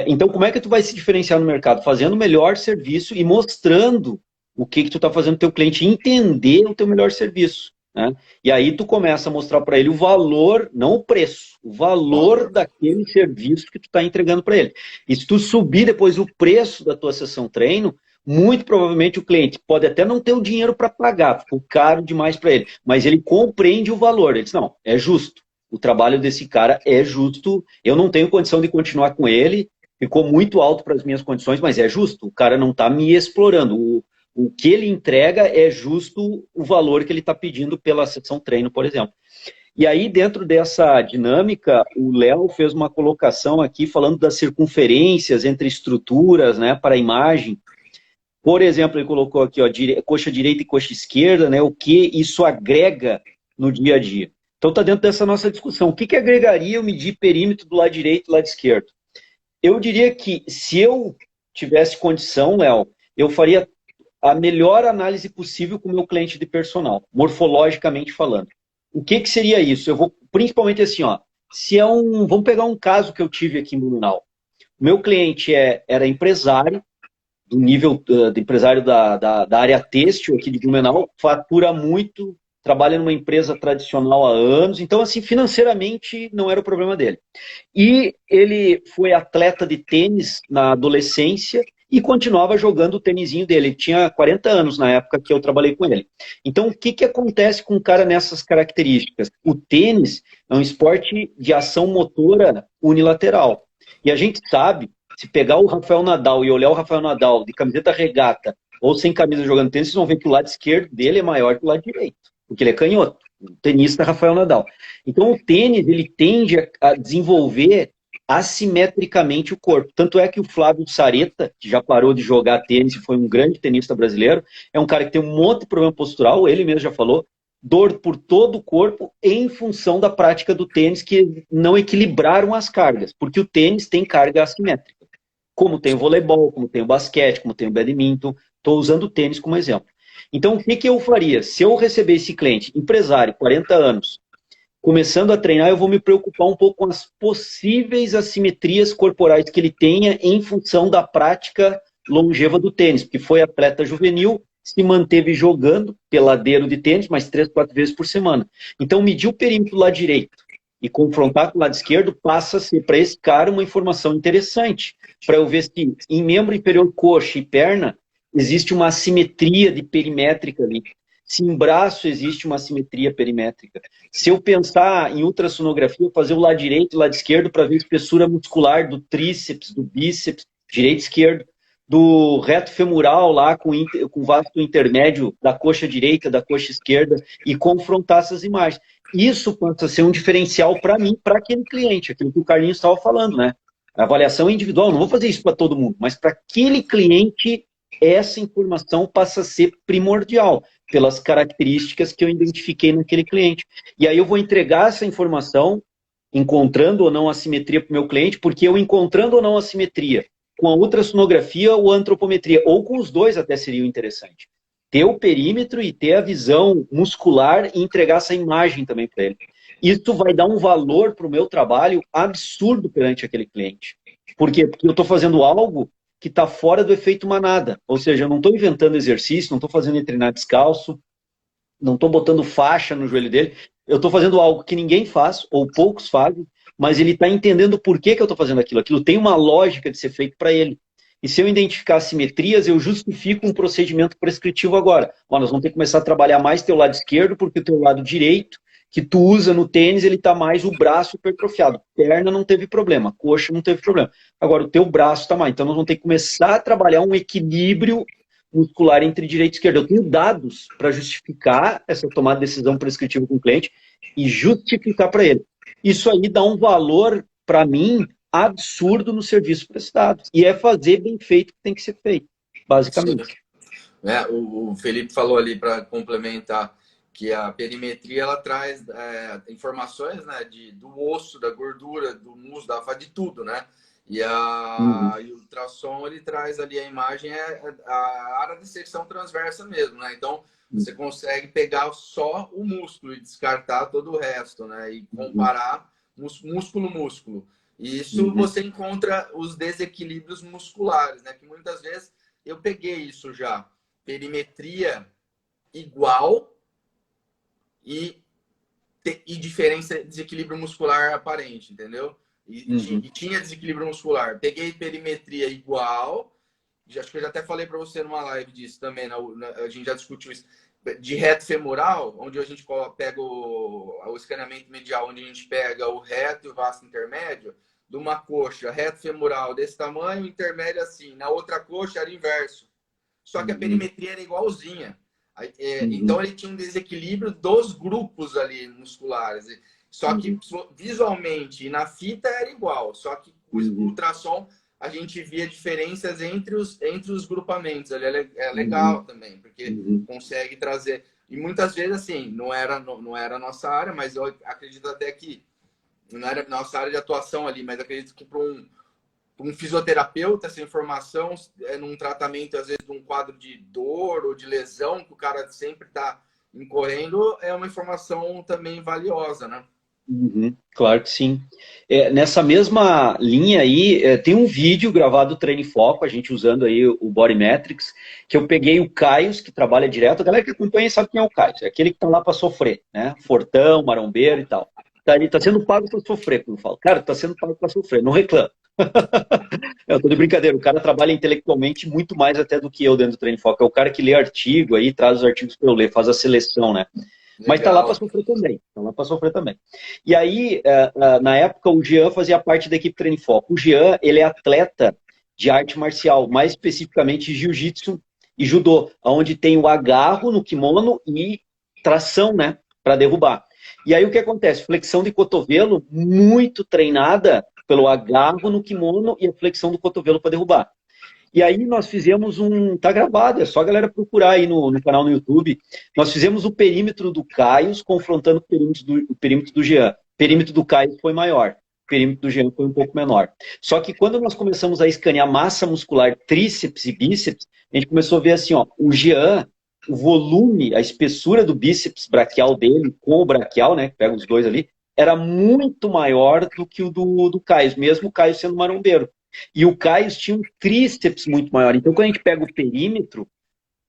Então, como é que tu vai se diferenciar no mercado? Fazendo o melhor serviço e mostrando o que tu está fazendo para o teu cliente entender o teu melhor serviço. né? E aí tu começa a mostrar para ele o valor, não o preço, o valor daquele serviço que tu está entregando para ele. E se tu subir depois o preço da tua sessão treino, muito provavelmente o cliente pode até não ter o dinheiro para pagar, ficou caro demais para ele, mas ele compreende o valor. Ele diz, não, é justo. O trabalho desse cara é justo, eu não tenho condição de continuar com ele, ficou muito alto para as minhas condições, mas é justo, o cara não está me explorando. O que ele entrega é justo o valor que ele está pedindo pela sessão treino, por exemplo. E aí, dentro dessa dinâmica, o Léo fez uma colocação aqui falando das circunferências entre estruturas, né, para a imagem. Por exemplo, ele colocou aqui, ó, coxa direita e coxa esquerda, né, o que isso agrega no dia a dia. Então, está dentro dessa nossa discussão. O que, que agregaria eu medir perímetro do lado direito e do lado esquerdo? Eu diria que, se eu tivesse condição, Léo, eu faria a melhor análise possível com o meu cliente de personal, morfologicamente falando. O que, que seria isso? Eu vou, principalmente assim, ó, se é um, vamos pegar um caso que eu tive aqui em Blumenau. O meu cliente era empresário, do nível de empresário da área têxtil aqui de Blumenau, fatura muito, trabalha numa empresa tradicional há anos, então, assim, financeiramente não era o problema dele. E ele foi atleta de tênis na adolescência e continuava jogando o tênisinho dele. Ele tinha 40 anos na época que eu trabalhei com ele. Então, o que, que acontece com um cara nessas características? O tênis é um esporte de ação motora unilateral. E a gente sabe, se pegar o Rafael Nadal e olhar o Rafael Nadal de camiseta regata ou sem camisa jogando tênis, vocês vão ver que o lado esquerdo dele é maior que o lado direito, porque ele é canhoto. O tenista Rafael Nadal. Então, o tênis, ele tende a desenvolver assimetricamente o corpo. Tanto é que o Flávio Sareta, que já parou de jogar tênis e foi um grande tenista brasileiro, é um cara que tem um monte de problema postural, ele mesmo já falou, dor por todo o corpo em função da prática do tênis, que não equilibraram as cargas, porque o tênis tem carga assimétrica. Como tem o voleibol, como tem o basquete, como tem o badminton, estou usando o tênis como exemplo. Então, o que, que eu faria? Se eu receber esse cliente, empresário, 40 anos, começando a treinar, eu vou me preocupar um pouco com as possíveis assimetrias corporais que ele tenha em função da prática longeva do tênis, porque foi atleta juvenil, se manteve jogando peladeiro de tênis, mas 3, 4 vezes por semana. Então, medir o perímetro do lado direito e confrontar com o lado esquerdo passa a ser, para esse cara, uma informação interessante, para eu ver se em membro inferior, coxa e perna, existe uma assimetria de perimétrica ali. Se em braço existe uma assimetria perimétrica. Se eu pensar em ultrassonografia, fazer o lado direito e o lado esquerdo para ver a espessura muscular do tríceps, do bíceps, direito e esquerdo, do reto femoral lá com o vasto intermédio da coxa direita, da coxa esquerda, e confrontar essas imagens. Isso pode ser um diferencial para mim, para aquele cliente, aquilo que o Carlinhos estava falando, né? A avaliação é individual, não vou fazer isso para todo mundo, mas para aquele cliente, essa informação passa a ser primordial, pelas características que eu identifiquei naquele cliente. E aí eu vou entregar essa informação, encontrando ou não assimetria para o meu cliente, porque eu encontrando ou não assimetria, com a ultrassonografia ou a antropometria, ou com os dois até seria interessante. Ter o perímetro e ter a visão muscular e entregar essa imagem também para ele. Isso vai dar um valor para o meu trabalho absurdo perante aquele cliente. Por quê? Porque eu estou fazendo algo que está fora do efeito manada. Ou seja, eu não estou inventando exercício, não estou fazendo ele treinar descalço, não estou botando faixa no joelho dele. Eu estou fazendo algo que ninguém faz, ou poucos fazem, mas ele está entendendo por que eu estou fazendo aquilo. Aquilo tem uma lógica de ser feito para ele. E se eu identificar assimetrias, eu justifico um procedimento prescritivo agora. Ó, nós vamos ter que começar a trabalhar mais teu lado esquerdo, porque o teu lado direito, que tu usa no tênis, ele está mais o braço hipertrofiado. Perna não teve problema, coxa não teve problema. Agora, o teu braço está mais. Então, nós vamos ter que começar a trabalhar um equilíbrio muscular entre direita e esquerda. Eu tenho dados para justificar essa tomada de decisão prescritiva com o cliente e justificar para ele. Isso aí dá um valor, para mim, absurdo no serviço prestado. E é fazer bem feito o que tem que ser feito, basicamente. O Felipe falou ali, para complementar, que a perimetria ela traz informações, né, do osso, da gordura, do músculo, de tudo, né? E o ultrassom ele traz ali a imagem, a área de secção transversa mesmo, né? Então você consegue pegar só o músculo e descartar todo o resto, né? E comparar músculo. E isso você encontra os desequilíbrios musculares, né? Que muitas vezes eu peguei isso já. Perimetria igual e diferença, desequilíbrio muscular aparente, entendeu? E tinha desequilíbrio muscular. Peguei perimetria igual, acho que eu já até falei para você numa live disso também, a gente já discutiu isso, de reto femoral, onde a gente pega o escaneamento medial, onde a gente pega o reto e o vasto intermédio, de uma coxa reto femoral desse tamanho, intermédio assim, na outra coxa era inverso. Só que a perimetria era igualzinha. Então ele tinha um desequilíbrio dos grupos ali musculares. Só que visualmente e na fita era igual. Só que com o ultrassom a gente via diferenças entre os grupamentos. Ali é legal também, porque consegue trazer. E muitas vezes, assim, não era a nossa área, mas eu acredito até que não era nossa área de atuação ali, mas acredito que para um fisioterapeuta, essa informação num tratamento, às vezes, de um quadro de dor ou de lesão que o cara sempre está incorrendo, é uma informação também valiosa, né? Claro que sim. Nessa mesma linha aí, tem um vídeo gravado do Treino em Foco, a gente usando aí o Body Metrics, que eu peguei o Caio, que trabalha direto, a galera que acompanha sabe quem é o Caio, é aquele que tá lá para sofrer, né? Fortão, marombeiro e tal. Ele tá sendo pago para sofrer, como eu falo. Cara, tá sendo pago para sofrer, não reclama. Eu tô de brincadeira, o cara trabalha intelectualmente muito mais até do que eu dentro do Treino em Foco. É o cara que lê artigo aí, traz os artigos para eu ler, faz a seleção, né? Legal. Mas tá lá para sofrer também. Tá lá para sofrer também. E aí, na época, o Jean fazia parte da equipe Treino em Foco. O Jean, ele é atleta de arte marcial, mais especificamente jiu-jitsu e judô, onde tem o agarro no kimono e tração, né, para derrubar. E aí o que acontece? Flexão de cotovelo muito treinada pelo agarro no kimono e a flexão do cotovelo para derrubar. E aí nós fizemos tá gravado, é só a galera procurar aí no canal no YouTube. Nós fizemos o perímetro do Caio confrontando o perímetro do Jean. O perímetro do Caio foi maior, o perímetro do Jean foi um pouco menor. Só que quando nós começamos a escanear massa muscular, tríceps e bíceps, a gente começou a ver assim, ó, o Jean, o volume, a espessura do bíceps braquial dele com o braquial, né, que pega os dois ali, era muito maior do que o do Caio, mesmo o Caio sendo marombeiro. E o Caio tinha um tríceps muito maior. Então, quando a gente pega o perímetro,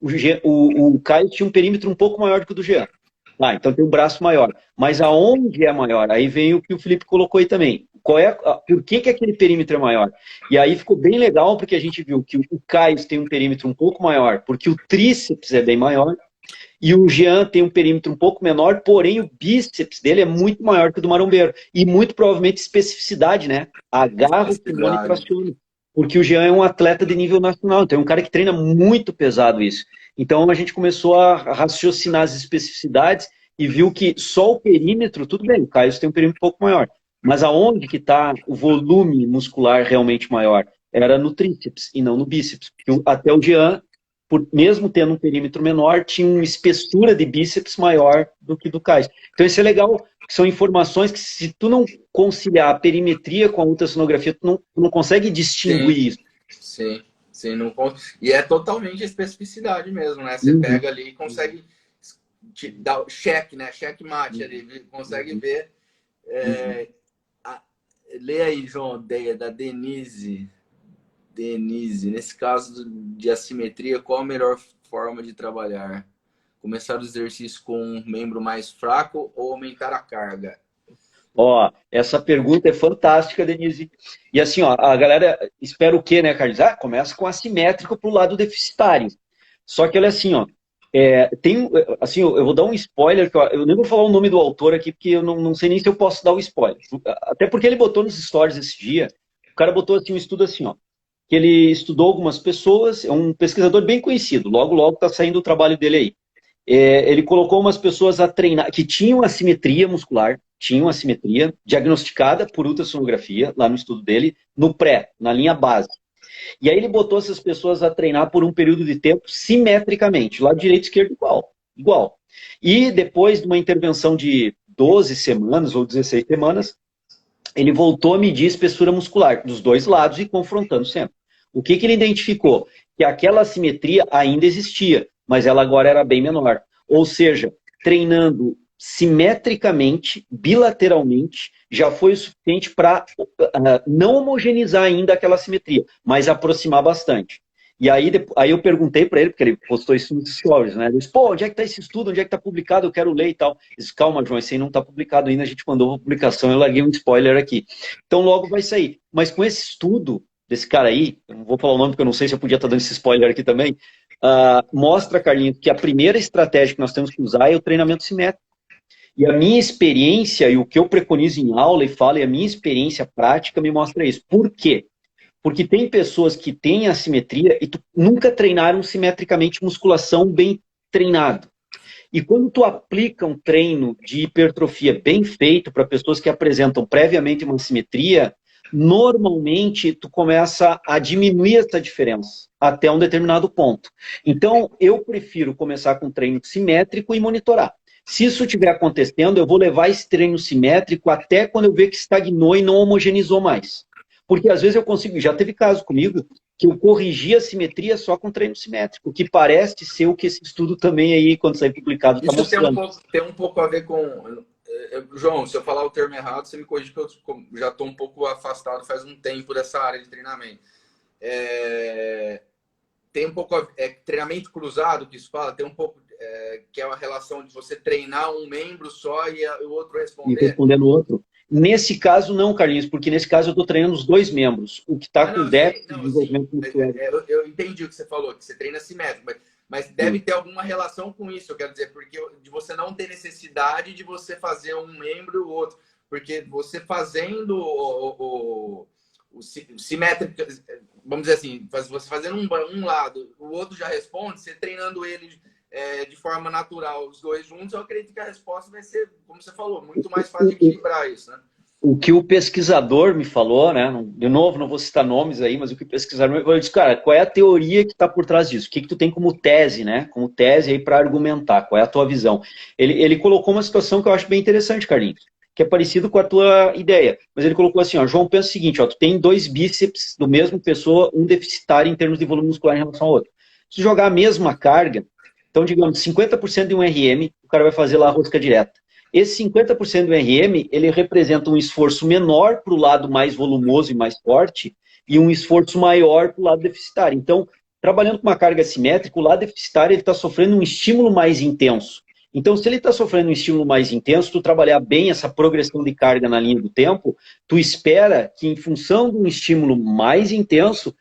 o Caio tinha um perímetro um pouco maior do que o do Jean. Então tem um braço maior. Mas aonde é maior? Aí vem o que o Felipe colocou aí também. Por que aquele perímetro é maior? E aí ficou bem legal, porque a gente viu que o Caio tem um perímetro um pouco maior, porque o tríceps é bem maior, e o Jean tem um perímetro um pouco menor, porém o bíceps dele é muito maior que o do marombeiro. E muito provavelmente especificidade, né? Agarra o kimono e traciona. Porque o Jean é um atleta de nível nacional, então é um cara que treina muito pesado isso. Então a gente começou a raciocinar as especificidades e viu que só o perímetro, tudo bem, o Caio tem um perímetro um pouco maior. Mas aonde que está o volume muscular realmente maior? Era no tríceps e não no bíceps. Porque até o Jean, mesmo tendo um perímetro menor, tinha uma espessura de bíceps maior do que do Caio. Então isso é legal, são informações que se tu não conciliar a perimetria com a ultrassonografia, tu não consegue distinguir isso. Sim, não, e é totalmente a especificidade mesmo, né? Você pega ali e consegue te dar o cheque, né? Checkmate ali, consegue ver. Lê aí, João, da Denise. Nesse caso de assimetria, qual a melhor forma de trabalhar? Começar o exercício com um membro mais fraco ou aumentar a carga? Essa pergunta é fantástica, Denise. E assim, a galera espera o quê, né, Carlos? Começa com assimétrico para o lado deficitário. Só que olha assim, assim, eu vou dar um spoiler, que eu nem vou falar o nome do autor aqui, porque eu não sei nem se eu posso dar o spoiler. Até porque ele botou nos stories esse dia, o cara botou assim, um estudo assim, que ele estudou algumas pessoas, é um pesquisador bem conhecido, logo está saindo o trabalho dele aí. Ele colocou umas pessoas a treinar, que tinham assimetria muscular, diagnosticada por ultrassonografia, lá no estudo dele, no pré, na linha base. E aí ele botou essas pessoas a treinar por um período de tempo simetricamente, lado direito e esquerdo igual. E depois de uma intervenção de 12 semanas ou 16 semanas, ele voltou a medir a espessura muscular dos dois lados e confrontando sempre. O que ele identificou? Que aquela assimetria ainda existia, mas ela agora era bem menor. Ou seja, treinando simetricamente, bilateralmente, já foi o suficiente para não homogeneizar ainda aquela assimetria, mas aproximar bastante. E aí eu perguntei para ele, porque ele postou isso nos stories, né? Ele disse, pô, onde é que está esse estudo? Onde é que está publicado? Eu quero ler e tal. Eu disse, calma, João, esse aí não está publicado ainda, a gente mandou a publicação, eu larguei um spoiler aqui. Então logo vai sair. Mas com esse estudo desse cara aí, eu não vou falar o nome porque eu não sei se eu podia estar dando esse spoiler aqui também, mostra, Carlinhos, que a primeira estratégia que nós temos que usar é o treinamento simétrico. E a minha experiência, e o que eu preconizo em aula e falo, e a minha experiência prática me mostra isso. Por quê? Porque tem pessoas que têm assimetria e nunca treinaram simetricamente musculação bem treinado. E quando tu aplica um treino de hipertrofia bem feito para pessoas que apresentam previamente uma assimetria, normalmente tu começa a diminuir essa diferença até um determinado ponto. Então, eu prefiro começar com treino simétrico e monitorar. Se isso estiver acontecendo, eu vou levar esse treino simétrico até quando eu ver que estagnou e não homogeneizou mais. Porque às vezes eu consigo, já teve caso comigo, que eu corrigi a simetria só com treino simétrico, que parece ser o que esse estudo também aí, quando sair publicado, está mostrando. Isso tem um pouco a ver com... João, se eu falar o termo errado, você me corrige, que eu já estou um pouco afastado faz um tempo dessa área de treinamento. Tem um pouco... treinamento cruzado, que isso fala, tem um pouco... que é a relação de você treinar um membro só e o outro responder. E responder no outro. Nesse caso, não, Carlinhos, porque nesse caso eu estou treinando os dois membros. O que está com déficit de desenvolvimento muscular. Eu entendi o que você falou, que você treina simétrico, mas deve ter alguma relação com isso, eu quero dizer, porque de você não ter necessidade de você fazer um membro e o outro. Porque você fazendo o simétrico, vamos dizer assim, você fazendo um lado, o outro já responde, você treinando ele de forma natural, os dois juntos, eu acredito que a resposta vai ser, como você falou, muito mais fácil de equilibrar isso, né? O que o pesquisador me falou, né? De novo, não vou citar nomes aí, mas o que o pesquisador me falou, eu disse, cara, qual é a teoria que está por trás disso? O que tu tem como tese, né? Como tese aí para argumentar, qual é a tua visão? Ele colocou uma situação que eu acho bem interessante, Carlinhos, que é parecido com a tua ideia. Mas ele colocou assim, ó, João, pensa o seguinte, ó, tu tem dois bíceps do mesmo pessoa, um deficitário em termos de volume muscular em relação ao outro. Se jogar a mesma carga, então, digamos, 50% de um RM, o cara vai fazer lá a rosca direta. Esse 50% do RM, ele representa um esforço menor para o lado mais volumoso e mais forte e um esforço maior para o lado deficitário. Então, trabalhando com uma carga simétrica, o lado deficitário está sofrendo um estímulo mais intenso. Então, se ele está sofrendo um estímulo mais intenso, tu trabalhar bem essa progressão de carga na linha do tempo, tu espera que, em função de um estímulo mais intenso,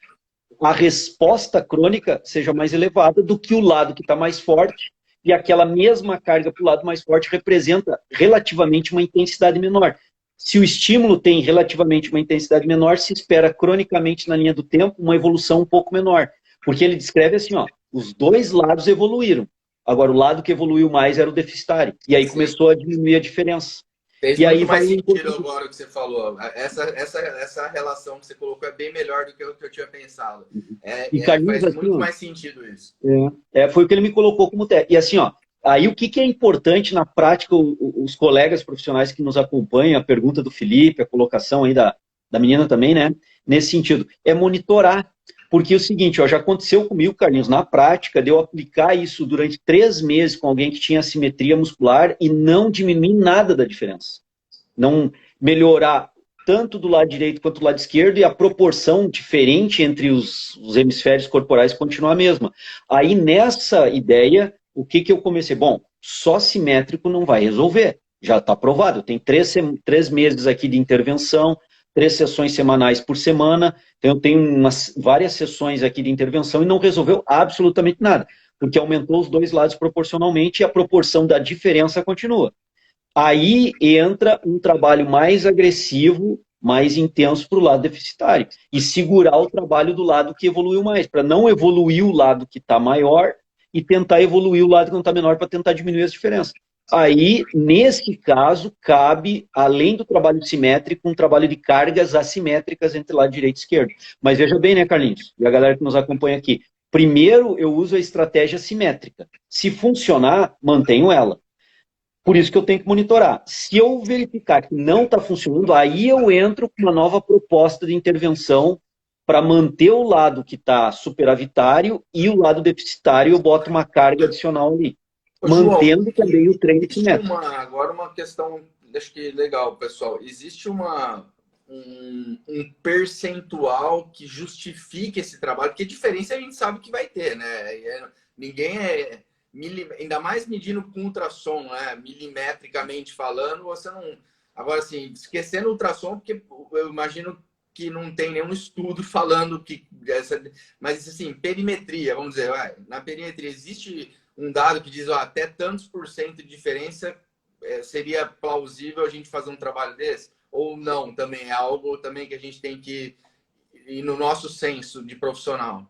a resposta crônica seja mais elevada do que o lado que está mais forte, e aquela mesma carga para o lado mais forte representa relativamente uma intensidade menor. Se o estímulo tem relativamente uma intensidade menor, se espera cronicamente na linha do tempo uma evolução um pouco menor. Porque ele descreve assim, ó, os dois lados evoluíram. Agora, o lado que evoluiu mais era o deficitário. E aí começou a diminuir a diferença. Fez e muito aí mais sentido agora o que você falou. Essa relação que você colocou é bem melhor do que o que eu tinha pensado. Faz assim, muito mais sentido isso. Foi o que ele me colocou como teste. E assim, ó, aí o que é importante na prática, os colegas profissionais que nos acompanham, a pergunta do Felipe, a colocação aí da menina também, né? Nesse sentido, é monitorar. Porque é o seguinte, ó, já aconteceu comigo, Carlinhos, na prática, de eu aplicar isso durante 3 meses com alguém que tinha assimetria muscular e não diminuir nada da diferença. Não melhorar tanto do lado direito quanto do lado esquerdo e a proporção diferente entre os hemisférios corporais continuar a mesma. Aí, nessa ideia, o que eu comecei? Bom, só simétrico não vai resolver. Já está provado. Tem 3 meses aqui de intervenção, 3 sessões semanais por semana, então eu tenho várias sessões aqui de intervenção e não resolveu absolutamente nada, porque aumentou os dois lados proporcionalmente e a proporção da diferença continua. Aí entra um trabalho mais agressivo, mais intenso para o lado deficitário e segurar o trabalho do lado que evoluiu mais, para não evoluir o lado que está maior e tentar evoluir o lado que não está menor para tentar diminuir as diferenças. Aí, nesse caso, cabe, além do trabalho simétrico, um trabalho de cargas assimétricas entre lado direito e esquerdo. Mas veja bem, né, Carlinhos? E a galera que nos acompanha aqui. Primeiro, eu uso a estratégia simétrica. Se funcionar, mantenho ela. Por isso que eu tenho que monitorar. Se eu verificar que não está funcionando, aí eu entro com uma nova proposta de intervenção para manter o lado que está superavitário e o lado deficitário, eu boto uma carga adicional ali. Mantendo também o treino simétrico. Agora uma questão, acho que legal, pessoal. Existe uma um percentual que justifique esse trabalho, porque diferença a gente sabe que vai ter, né? Ninguém ainda mais medindo com ultrassom, né? Milimetricamente falando, você não. Agora, assim, esquecendo o ultrassom, porque eu imagino que não tem nenhum estudo falando que mas assim, perimetria, vamos dizer, na perimetria existe um dado que diz, até tantos por cento de diferença seria plausível a gente fazer um trabalho desse? Ou não, também é algo também que a gente tem que ir no nosso senso de profissional?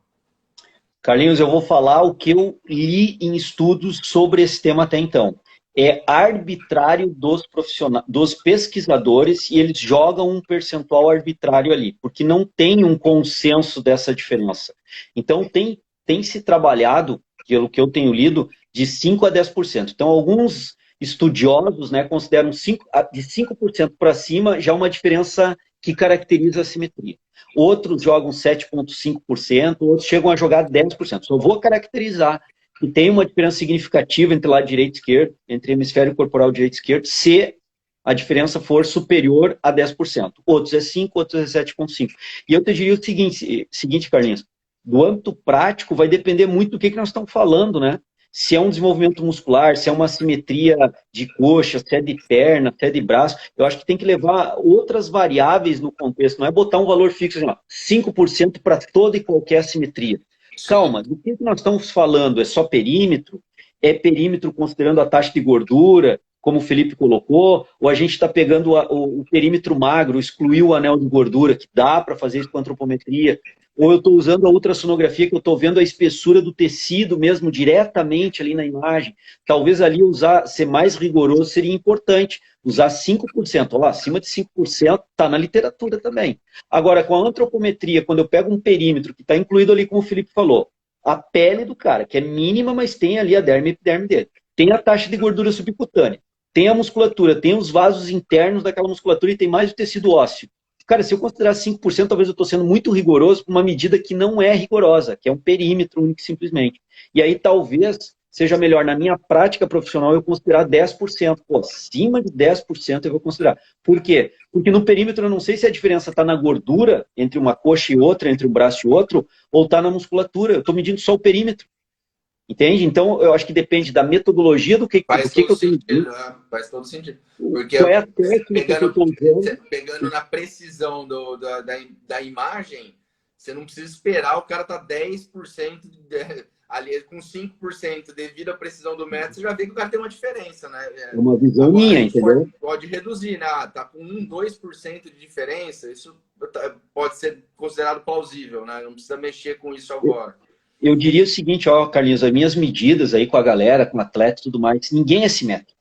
Carlinhos, eu vou falar o que eu li em estudos sobre esse tema até então. É arbitrário dos profissionais, dos pesquisadores, e eles jogam um percentual arbitrário ali, porque não tem um consenso dessa diferença. Então, tem se trabalhado, pelo que eu tenho lido, de 5 a 10%. Então, alguns estudiosos, né, consideram de 5% para cima já uma diferença que caracteriza a simetria. Outros jogam 7,5%, outros chegam a jogar 10%. Só vou caracterizar que tem uma diferença significativa entre lado direito e esquerdo, entre hemisfério corporal direito e esquerdo, se a diferença for superior a 10%. Outros é 5%, outros é 7,5%. E eu te diria o seguinte, Carlinhos, do âmbito prático vai depender muito do que nós estamos falando, né? Se é um desenvolvimento muscular, se é uma simetria de coxa, se é de perna, se é de braço, eu acho que tem que levar outras variáveis no contexto, não é botar um valor fixo, assim, 5% para toda e qualquer simetria. Calma, do que nós estamos falando? É só perímetro? É perímetro considerando a taxa de gordura, como o Felipe colocou? Ou a gente está pegando o perímetro magro, excluiu o anel de gordura, que dá para fazer isso com antropometria? Ou eu estou usando a ultrassonografia, que eu estou vendo a espessura do tecido mesmo diretamente ali na imagem? Talvez ali ser mais rigoroso seria importante, usar 5%. Olha lá, acima de 5% está na literatura também. Agora, com a antropometria, quando eu pego um perímetro que está incluído ali, como o Felipe falou, a pele do cara, que é mínima, mas tem ali a derme e epiderme dele. Tem a taxa de gordura subcutânea. Tem a musculatura, tem os vasos internos daquela musculatura e tem mais o tecido ósseo. Cara, se eu considerar 5%, talvez eu estou sendo muito rigoroso com uma medida que não é rigorosa, que é um perímetro único simplesmente. E aí talvez seja melhor, na minha prática profissional, eu considerar 10%. Pô, acima de 10% eu vou considerar. Por quê? Porque no perímetro eu não sei se a diferença está na gordura entre uma coxa e outra, entre um braço e outro, ou está na musculatura. Eu estou medindo só o perímetro. Entende? Então, eu acho que depende da metodologia do que eu tenho. Né? Faz todo sentido. Porque qual é a técnica que eu estou usando? Pegando na precisão da imagem, você não precisa esperar o cara tá 10% ali com 5% devido à precisão do método, você já vê que o cara tem uma diferença, né? É uma visão minha, entendeu? Pode reduzir, né? Tá com 1, 2% de diferença, isso pode ser considerado plausível, né? Não precisa mexer com isso agora. Eu diria o seguinte, Carlinhos, as minhas medidas aí com a galera, com atleta e tudo mais, ninguém é simétrico.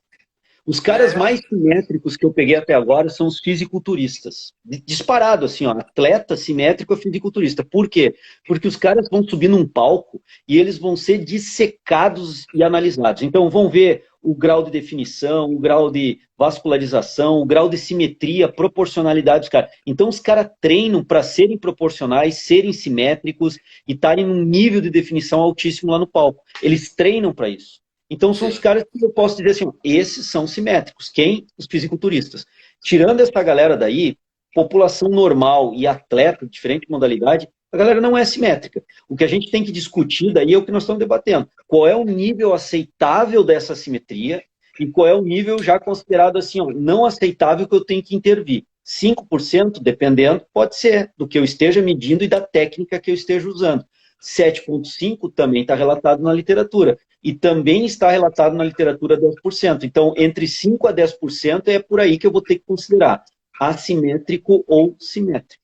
Os caras mais simétricos que eu peguei até agora são os fisiculturistas. Disparado, assim, atleta simétrico é fisiculturista. Por quê? Porque os caras vão subir num palco e eles vão ser dissecados e analisados. Então, vão ver o grau de definição, o grau de vascularização, o grau de simetria, proporcionalidade dos caras. Então, os caras treinam para serem proporcionais, serem simétricos e estarem num nível de definição altíssimo lá no palco. Eles treinam para isso. Então, são os caras que eu posso dizer assim, esses são simétricos. Quem? Os fisiculturistas. Tirando essa galera daí, população normal e atleta, diferente modalidade, a galera não é simétrica. O que a gente tem que discutir daí é o que nós estamos debatendo. Qual é o nível aceitável dessa simetria e qual é o nível já considerado assim, não aceitável que eu tenho que intervir. 5%, dependendo, pode ser do que eu esteja medindo e da técnica que eu esteja usando. 7,5% também está relatado na literatura. E também está relatado na literatura 10%. Então, entre 5% a 10% é por aí que eu vou ter que considerar assimétrico ou simétrico.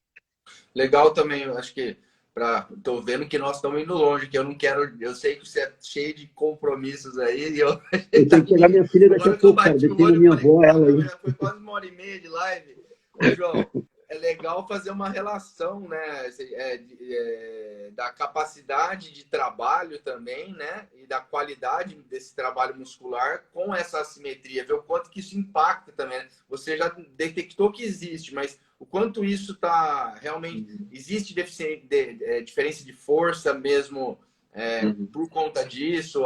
Legal também, eu acho que tô vendo que nós estamos indo longe, que eu não quero. Eu sei que você é cheio de compromissos aí. Eu tenho que pegar minha filha daqui a pouco, cara. Deixei a minha avó, ela aí. Foi quase 1h30 de live. Ô, João, é legal fazer uma relação, né? Da capacidade de trabalho também, né? E da qualidade desse trabalho muscular com essa assimetria, ver o quanto que isso impacta também. Né? Você já detectou que existe, mas o quanto isso está realmente... Existe diferença de força mesmo por conta disso?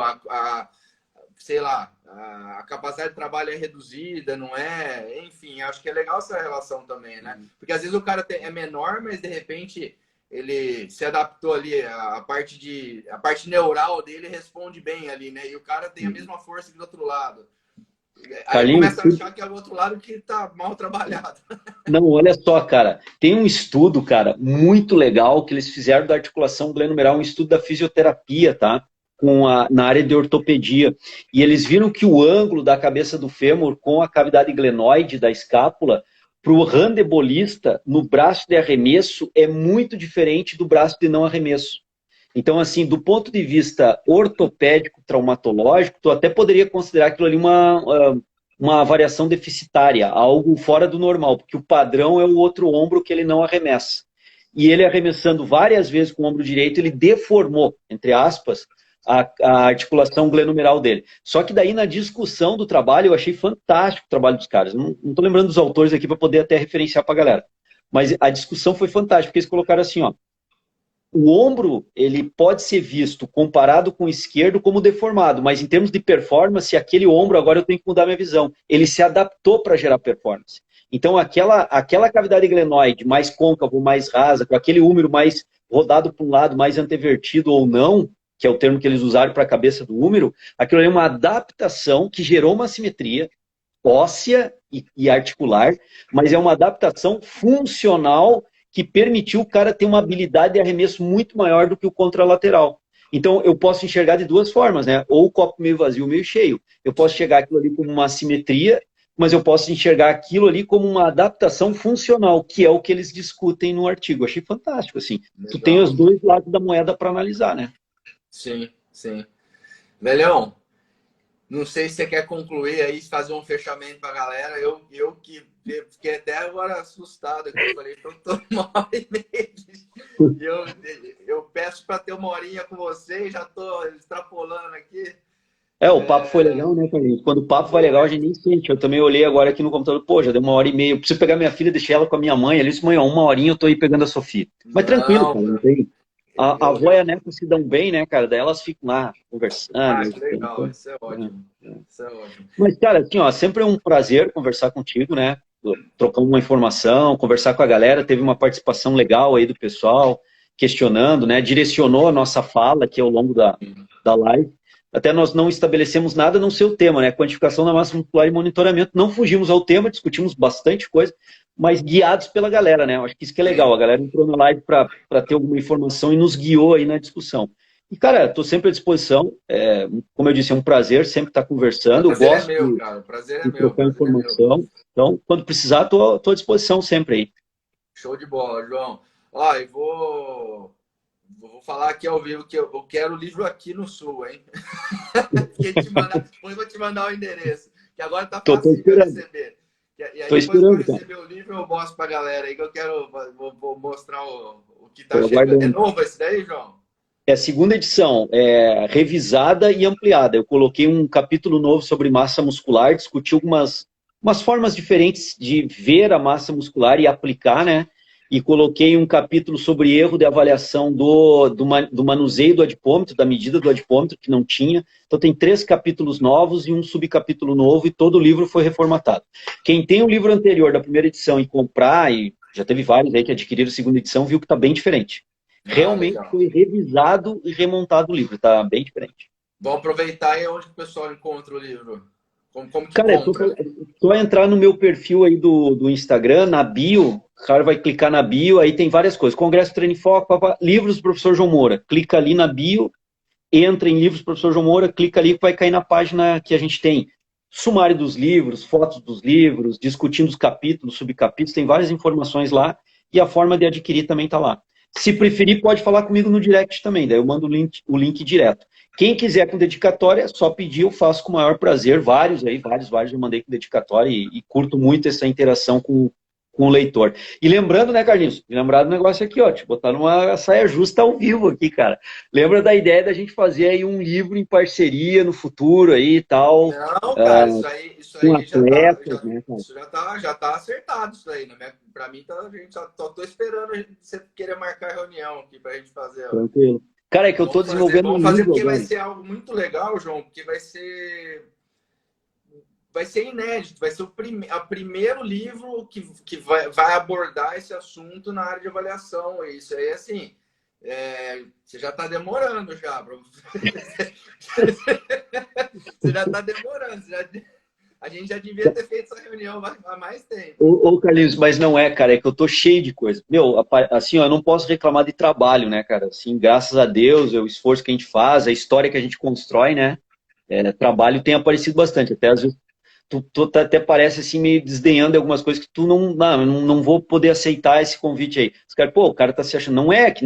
sei lá, a capacidade de trabalho é reduzida, não é? Enfim, acho que é legal essa relação também, né? Porque às vezes o cara é menor, mas de repente ele se adaptou ali, a parte neural dele responde bem ali, né? E o cara tem a mesma força que do outro lado. Aí Carlinhos, começa a achar que é o outro lado que tá mal trabalhado. não, olha só, cara, tem um estudo, cara, muito legal que eles fizeram da articulação glenomeral, um estudo da fisioterapia, tá? Na área de ortopedia. E eles viram que o ângulo da cabeça do fêmur com a cavidade glenoide da escápula, para o handebolista, no braço de arremesso, é muito diferente do braço de não arremesso. Então, assim, do ponto de vista ortopédico, traumatológico, tu até poderia considerar aquilo ali uma variação deficitária, algo fora do normal, porque o padrão é o outro ombro que ele não arremessa. E ele arremessando várias vezes com o ombro direito, ele deformou, entre aspas, a articulação glenomeral dele. Só que daí na discussão do trabalho, eu achei fantástico o trabalho dos caras. Não estou lembrando dos autores aqui para poder até referenciar para a galera. Mas a discussão foi fantástica, porque eles colocaram assim, ó, o ombro, ele pode ser visto comparado com o esquerdo como deformado, mas em termos de performance, aquele ombro, agora eu tenho que mudar minha visão. Ele se adaptou para gerar performance. Então, aquela cavidade glenoide mais côncavo, mais rasa, com aquele húmero mais rodado para um lado, mais antevertido ou não, que é o termo que eles usaram para a cabeça do húmero, aquilo é uma adaptação que gerou uma simetria óssea e articular, mas é uma adaptação funcional que permitiu o cara ter uma habilidade de arremesso muito maior do que o contralateral. Então, eu posso enxergar de duas formas, né? Ou o copo meio vazio, meio cheio. Eu posso enxergar aquilo ali como uma simetria, mas eu posso enxergar aquilo ali como uma adaptação funcional, que é o que eles discutem no artigo. Eu achei fantástico, assim. Legal. Tu tem os dois lados da moeda para analisar, né? Sim, sim. Velhão, não sei se você quer concluir aí, fazer um fechamento para a galera. Eu que fiquei até agora assustado, que eu falei, eu tô uma hora e meia. Eu peço para ter uma horinha com você e já estou extrapolando aqui. O papo foi legal, né, Carlinhos? Quando o papo vai legal, a gente nem sente. Eu também olhei agora aqui no computador, pô, já deu uma hora e meia. Eu preciso pegar minha filha, deixar ela com a minha mãe. Ali disse, mãe, ó, uma horinha eu tô aí pegando a Sofia. Mas tranquilo, cara, não tem. A avó e a neta se dão bem, né, cara? Daí elas ficam lá conversando. Que legal, isso é ótimo. Isso é ótimo. Mas, cara, assim, ó, sempre é um prazer conversar contigo, né? Trocar uma informação, conversar com a galera. Teve uma participação legal aí do pessoal, questionando, né? Direcionou a nossa fala aqui ao longo da live. Até nós não estabelecemos nada no seu tema, né? Quantificação da massa muscular e monitoramento. Não fugimos ao tema, discutimos bastante coisa, mas guiados pela galera, né? Eu acho que isso que é legal. A galera entrou na live para ter alguma informação e nos guiou aí na discussão. E, cara, estou sempre à disposição. Como eu disse, é um prazer sempre estar conversando. O prazer é meu, cara. O prazer é meu. Trocar informação. Então, quando precisar, estou à disposição sempre aí. Show de bola, João. Ó, eu vou falar aqui ao vivo que eu quero o livro aqui no Sul, hein? Depois vou te mandar o endereço, que agora tá fácil de receber. E aí, depois que eu receber o livro, eu mostro pra galera aí que eu quero. Vou mostrar o que tá chegando. É novo esse daí, João? É a segunda edição, revisada e ampliada. Eu coloquei um capítulo novo sobre massa muscular, discuti umas formas diferentes de ver a massa muscular e aplicar, né? E coloquei um capítulo sobre erro de avaliação do manuseio do adipômetro, da medida do adipômetro, que não tinha. Então tem 3 capítulos novos e um subcapítulo novo, e todo o livro foi reformatado. Quem tem o livro anterior da primeira edição e comprar, e já teve vários aí que adquiriram a segunda edição, viu que está bem diferente. Realmente foi revisado e remontado o livro, está bem diferente. Vamos aproveitar aí onde o pessoal encontra o livro. Como que cara, compra? Só entrar no meu perfil aí do Instagram, na bio, o cara vai clicar na bio, aí tem várias coisas. Congresso Treino em Foco, livros do professor João Moura. Clica ali na bio, entra em livros do professor João Moura, clica ali que vai cair na página que a gente tem. Sumário dos livros, fotos dos livros, discutindo os capítulos, subcapítulos, tem várias informações lá, e a forma de adquirir também está lá. Se preferir, pode falar comigo no direct também, daí eu mando o link direto. Quem quiser com dedicatória, é só pedir, eu faço com o maior prazer. Vários eu mandei com dedicatória e curto muito essa interação com o leitor. E lembrando, né, Carlinhos? Lembrar do negócio aqui, ó, te botar numa saia justa ao vivo aqui, cara. Lembra da ideia da gente fazer aí um livro em parceria no futuro aí e tal. Não, cara, isso aí atletas, né, cara? Isso já tá acertado isso aí, né? Pra mim, a gente só tô esperando você querer marcar reunião aqui pra gente fazer. Tranquilo. Cara, é que eu tô desenvolvendo um Vamos fazer livro porque vai agora. ser algo muito legal, João, porque vai ser inédito, vai ser o primeiro livro que vai abordar esse assunto na área de avaliação. Isso aí, assim, você já está demorando já. Você já está demorando. A gente já devia ter feito essa reunião há mais tempo. Ô, Carlinhos, mas não é, cara, é que eu tô cheio de coisa. Meu, assim, ó, eu não posso reclamar de trabalho, né, cara? Assim, graças a Deus, é o esforço que a gente faz, a história que a gente constrói, né? Trabalho tem aparecido bastante. Até às vezes tu até parece assim meio desdenhando de algumas coisas que tu não vou poder aceitar esse convite aí. Os caras, pô, o cara tá se achando, não é, que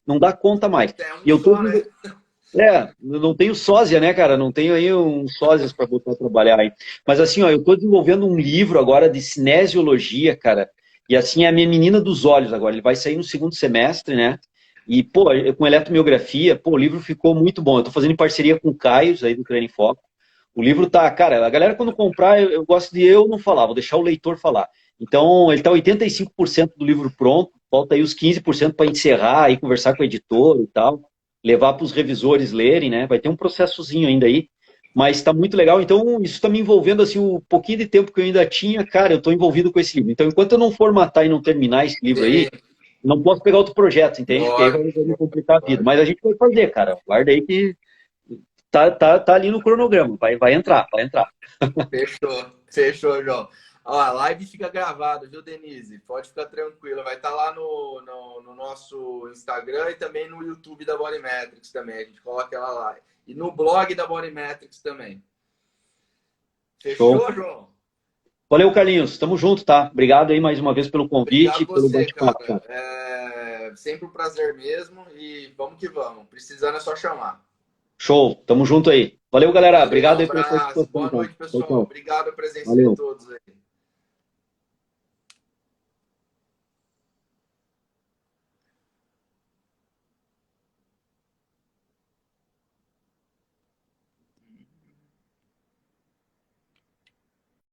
não dá conta mais. É E um eu tô, só, né? eu não tenho sósia, né, cara? Não tenho aí um sósias para botar a trabalhar aí. Mas assim, ó, eu tô desenvolvendo um livro agora de cinesiologia, cara. E assim, é a minha menina dos olhos agora. Ele vai sair no segundo semestre, né? E, pô, com eletromiografia, pô, o livro ficou muito bom. Eu tô fazendo em parceria com o Caio, aí do Crânio em Foco. O livro tá, cara, a galera quando comprar, eu gosto de eu não falar, vou deixar o leitor falar. Então, ele tá 85% do livro pronto, falta aí os 15% para encerrar, aí conversar com o editor e tal, levar para os revisores lerem, né? Vai ter um processozinho ainda aí, mas está muito legal. Então, isso está me envolvendo, assim, o pouquinho de tempo que eu ainda tinha, cara, eu estou envolvido com esse livro. Então, enquanto eu não formatar e não terminar esse livro aí, Sim, não posso pegar outro projeto, entende? Porque aí vai me lógico, complicar a vida. Mas lógico. a gente vai fazer, cara. Guarda aí que tá ali no cronograma. Vai entrar, vai entrar. Fechou, João. Ó, a live fica gravada, viu, Denise? Pode ficar tranquila. Vai estar lá no nosso Instagram e também no YouTube da Bodymetrics também. A gente coloca ela lá. E no blog da Bodymetrics também. Show. Fechou, João? Valeu, Carlinhos. Tamo junto, tá? Obrigado aí mais uma vez pelo convite Obrigado e pelo você, bate-papo, cara. cara. Sempre um prazer mesmo. E vamos que vamos. Precisando é só chamar. Show. Tamo junto aí. Valeu, galera. Valeu, Obrigado aí pela abraço. participação, Boa tá? noite, Tchau, pessoal. tchau. Obrigado a presença de Valeu. todos aí.